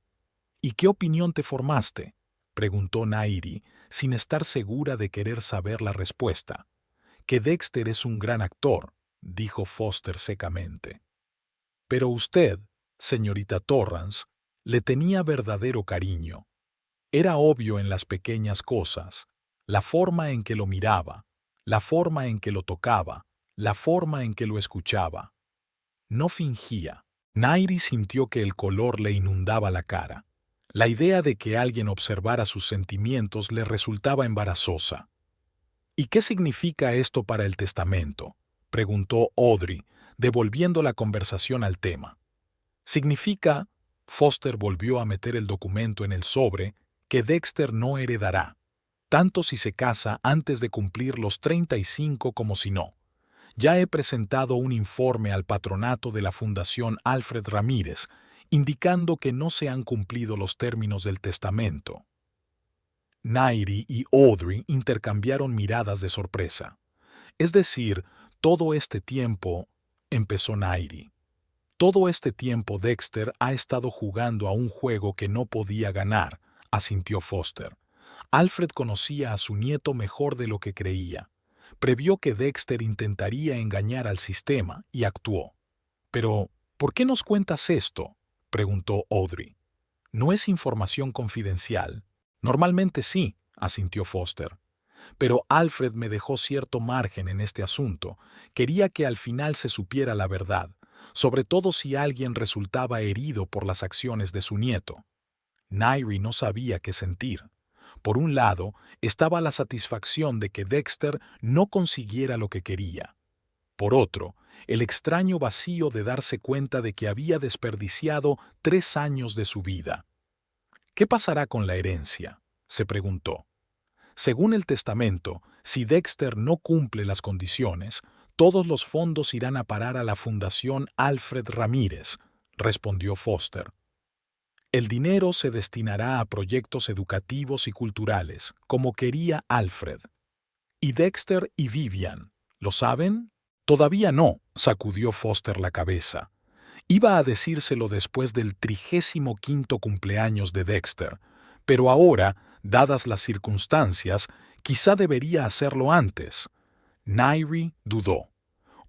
¿Y qué opinión te formaste?, preguntó Nairi, sin estar segura de querer saber la respuesta. Que Dexter es un gran actor, dijo Foster secamente. Pero usted, señorita Torrance, le tenía verdadero cariño. Era obvio en las pequeñas cosas, la forma en que lo miraba, la forma en que lo tocaba, la forma en que lo escuchaba. No fingía. Nairi sintió que el color le inundaba la cara. La idea de que alguien observara sus sentimientos le resultaba embarazosa. ¿Y qué significa esto para el testamento?, preguntó Audrey, devolviendo la conversación al tema. Significa, Foster volvió a meter el documento en el sobre, que Dexter no heredará, tanto si se casa antes de cumplir los 35 como si no. Ya he presentado un informe al patronato de la Fundación Alfred Ramírez, indicando que no se han cumplido los términos del testamento. Nairi y Audrey intercambiaron miradas de sorpresa. Es decir, todo este tiempo, empezó Nairi. Todo este tiempo Dexter ha estado jugando a un juego que no podía ganar, asintió Foster. Alfred conocía a su nieto mejor de lo que creía. Previó que Dexter intentaría engañar al sistema y actuó. Pero, ¿por qué nos cuentas esto?, preguntó Audrey. ¿No es información confidencial? Normalmente sí, asintió Foster. Pero Alfred me dejó cierto margen en este asunto. Quería que al final se supiera la verdad, sobre todo si alguien resultaba herido por las acciones de su nieto. Nairi no sabía qué sentir. Por un lado, estaba la satisfacción de que Dexter no consiguiera lo que quería. Por otro, el extraño vacío de darse cuenta de que había desperdiciado 3 años de su vida. ¿Qué pasará con la herencia?, se preguntó. Según el testamento, si Dexter no cumple las condiciones, todos los fondos irán a parar a la Fundación Alfred Ramírez, respondió Foster. El dinero se destinará a proyectos educativos y culturales, como quería Alfred. ¿Y Dexter y Vivian? ¿Lo saben? Todavía no, sacudió Foster la cabeza. Iba a decírselo después del 35º cumpleaños de Dexter, pero ahora, dadas las circunstancias, quizá debería hacerlo antes. Nairi dudó.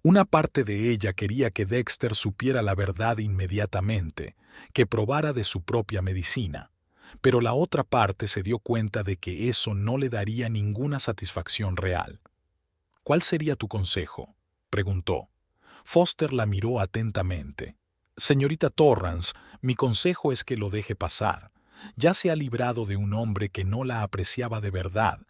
Una parte de ella quería que Dexter supiera la verdad inmediatamente, que probara de su propia medicina, pero la otra parte se dio cuenta de que eso no le daría ninguna satisfacción real. ¿Cuál sería tu consejo?, preguntó. Foster la miró atentamente. Señorita Torrance, mi consejo es que lo deje pasar. Ya se ha librado de un hombre que no la apreciaba de verdad.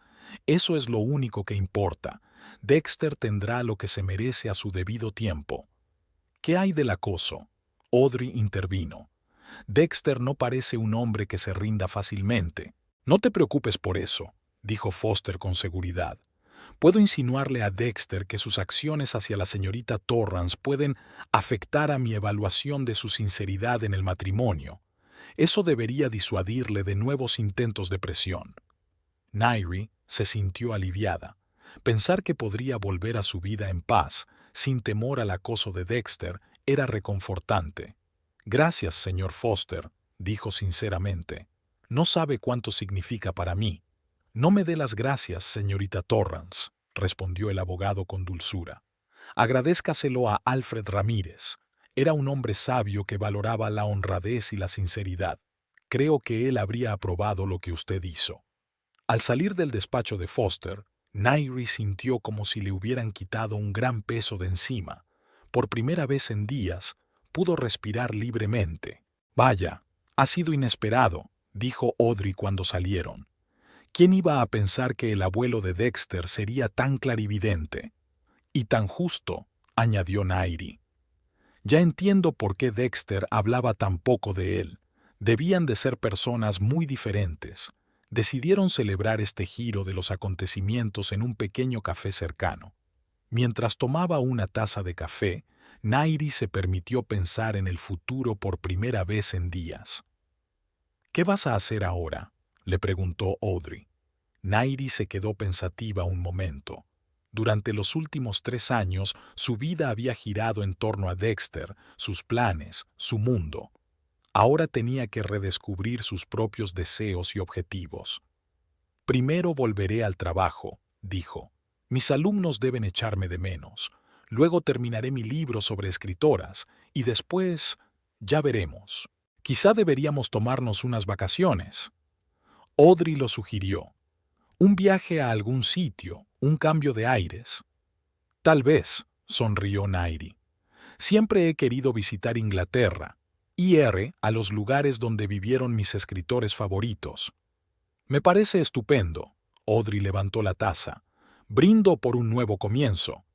Eso es lo único que importa. Dexter tendrá lo que se merece a su debido tiempo. ¿Qué hay del acoso?, Audrey intervino. Dexter no parece un hombre que se rinda fácilmente. No te preocupes por eso, dijo Foster con seguridad. Puedo insinuarle a Dexter que sus acciones hacia la señorita Torrance pueden afectar a mi evaluación de su sinceridad en el matrimonio. Eso debería disuadirle de nuevos intentos de presión. Nairi se sintió aliviada. Pensar que podría volver a su vida en paz, sin temor al acoso de Dexter, era reconfortante. Gracias, señor Foster, dijo sinceramente. No sabe cuánto significa para mí. No me dé las gracias, señorita Torrance, respondió el abogado con dulzura. Agradézcaselo a Alfred Ramírez. Era un hombre sabio que valoraba la honradez y la sinceridad. Creo que él habría aprobado lo que usted hizo. Al salir del despacho de Foster, Nairi sintió como si le hubieran quitado un gran peso de encima. Por primera vez en días, pudo respirar libremente. Vaya, ha sido inesperado, dijo Audrey cuando salieron. ¿Quién iba a pensar que el abuelo de Dexter sería tan clarividente? Y tan justo, añadió Nairi. Ya entiendo por qué Dexter hablaba tan poco de él. Debían de ser personas muy diferentes. Decidieron celebrar este giro de los acontecimientos en un pequeño café cercano. Mientras tomaba una taza de café, Nairi se permitió pensar en el futuro por primera vez en días. ¿Qué vas a hacer ahora?, le preguntó Audrey. Nairi se quedó pensativa un momento. Durante los últimos 3 años, su vida había girado en torno a Dexter, sus planes, su mundo. Ahora tenía que redescubrir sus propios deseos y objetivos. Primero volveré al trabajo, dijo. Mis alumnos deben echarme de menos. Luego terminaré mi libro sobre escritoras y después ya veremos. Quizá deberíamos tomarnos unas vacaciones. Audrey lo sugirió. Un viaje a algún sitio, un cambio de aires. Tal vez, sonrió Nairi. Siempre he querido visitar Inglaterra, ir a los lugares donde vivieron mis escritores favoritos. Me parece estupendo. Audrey levantó la taza. Brindo por un nuevo comienzo.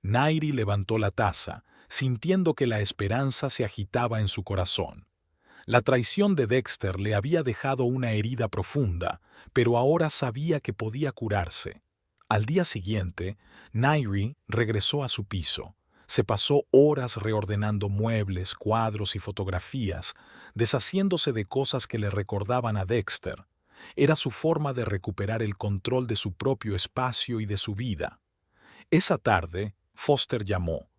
Nairi levantó la taza, sintiendo que la esperanza se agitaba en su corazón. La traición de Dexter le había dejado una herida profunda, pero ahora sabía que podía curarse. Al día siguiente, Nairi regresó a su piso. Se pasó horas reordenando muebles, cuadros y fotografías, deshaciéndose de cosas que le recordaban a Dexter. Era su forma de recuperar el control de su propio espacio y de su vida. Esa tarde, Foster llamó.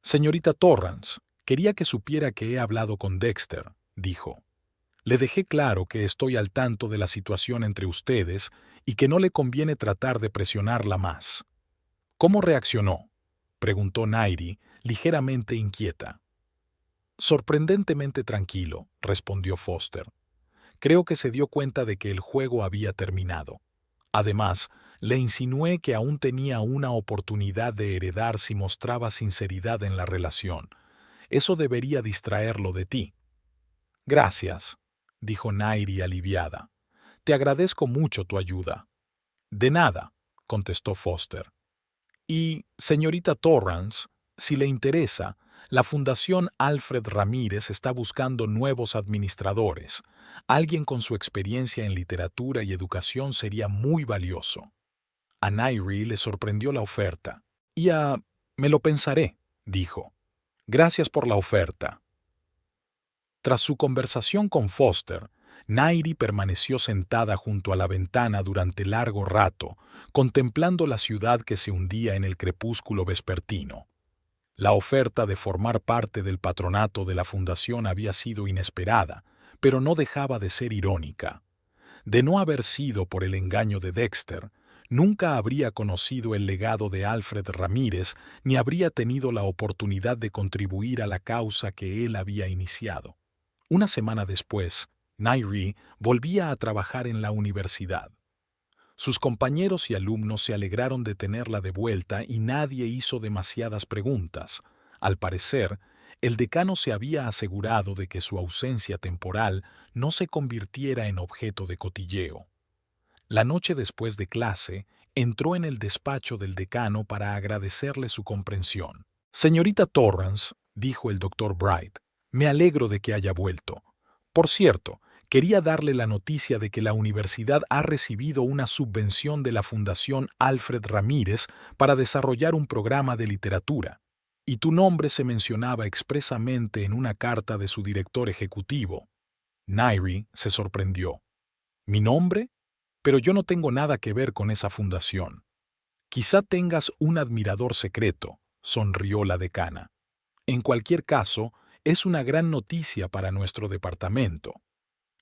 «Señorita Torrance, quería que supiera que he hablado con Dexter», dijo. «Le dejé claro que estoy al tanto de la situación entre ustedes y que no le conviene tratar de presionarla más». «¿Cómo reaccionó?», preguntó Nairi, ligeramente inquieta. «Sorprendentemente tranquilo», respondió Foster. «Creo que se dio cuenta de que el juego había terminado. Además, le insinué que aún tenía una oportunidad de heredar si mostraba sinceridad en la relación. Eso debería distraerlo de ti». «Gracias», dijo Nairi aliviada. «Te agradezco mucho tu ayuda». «De nada», contestó Foster. «Y, señorita Torrance, si le interesa, la Fundación Alfred Ramírez está buscando nuevos administradores. Alguien con su experiencia en literatura y educación sería muy valioso». A Nairi le sorprendió la oferta. «Me lo pensaré», dijo. «Gracias por la oferta». Tras su conversación con Foster, Nairi permaneció sentada junto a la ventana durante largo rato, contemplando la ciudad que se hundía en el crepúsculo vespertino. La oferta de formar parte del patronato de la fundación había sido inesperada, pero no dejaba de ser irónica. De no haber sido por el engaño de Dexter, nunca habría conocido el legado de Alfred Ramírez ni habría tenido la oportunidad de contribuir a la causa que él había iniciado. Una semana después, Nairi volvía a trabajar en la universidad. Sus compañeros y alumnos se alegraron de tenerla de vuelta y nadie hizo demasiadas preguntas. Al parecer, el decano se había asegurado de que su ausencia temporal no se convirtiera en objeto de cotilleo. La noche después de clase, entró en el despacho del decano para agradecerle su comprensión. «Señorita Torrance», dijo el doctor Bright, «me alegro de que haya vuelto. Por cierto, quería darle la noticia de que la universidad ha recibido una subvención de la Fundación Alfred Ramírez para desarrollar un programa de literatura, y tu nombre se mencionaba expresamente en una carta de su director ejecutivo». Nairi se sorprendió. «¿Mi nombre? Pero yo no tengo nada que ver con esa fundación». «Quizá tengas un admirador secreto», sonrió la decana. «En cualquier caso, es una gran noticia para nuestro departamento».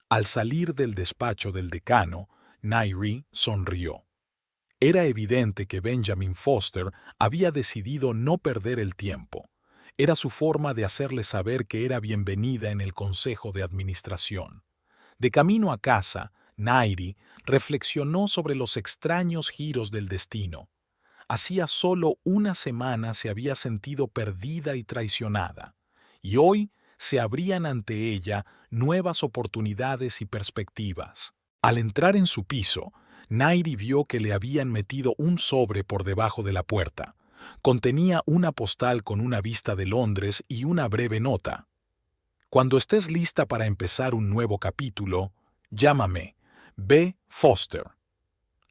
Al salir del despacho del decano, Nairi sonrió. Era evidente que Benjamin Foster había decidido no perder el tiempo. Era su forma de hacerle saber que era bienvenida en el consejo de administración. De camino a casa, Nairi reflexionó sobre los extraños giros del destino. Hacía solo una semana se había sentido perdida y traicionada, y hoy se abrían ante ella nuevas oportunidades y perspectivas. Al entrar en su piso, Nairi vio que le habían metido un sobre por debajo de la puerta. Contenía una postal con una vista de Londres y una breve nota. «Cuando estés lista para empezar un nuevo capítulo, llámame. B. Foster».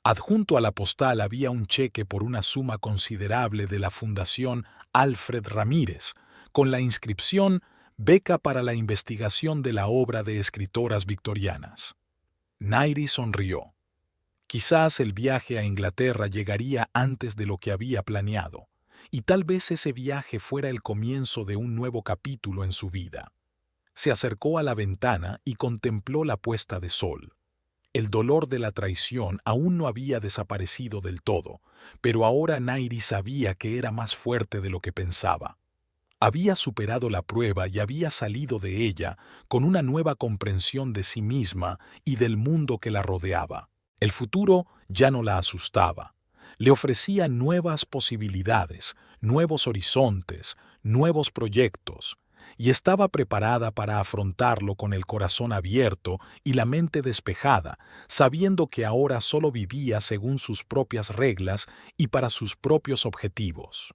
Adjunto a la postal había un cheque por una suma considerable de la Fundación Alfred Ramírez, con la inscripción «Beca para la investigación de la obra de escritoras victorianas». Nairi sonrió. Quizás el viaje a Inglaterra llegaría antes de lo que había planeado, y tal vez ese viaje fuera el comienzo de un nuevo capítulo en su vida. Se acercó a la ventana y contempló la puesta de sol. El dolor de la traición aún no había desaparecido del todo, pero ahora Nairi sabía que era más fuerte de lo que pensaba. Había superado la prueba y había salido de ella con una nueva comprensión de sí misma y del mundo que la rodeaba. El futuro ya no la asustaba. Le ofrecía nuevas posibilidades, nuevos horizontes, nuevos proyectos. y estaba preparada para afrontarlo con el corazón abierto y la mente despejada, sabiendo que ahora solo vivía según sus propias reglas y para sus propios objetivos.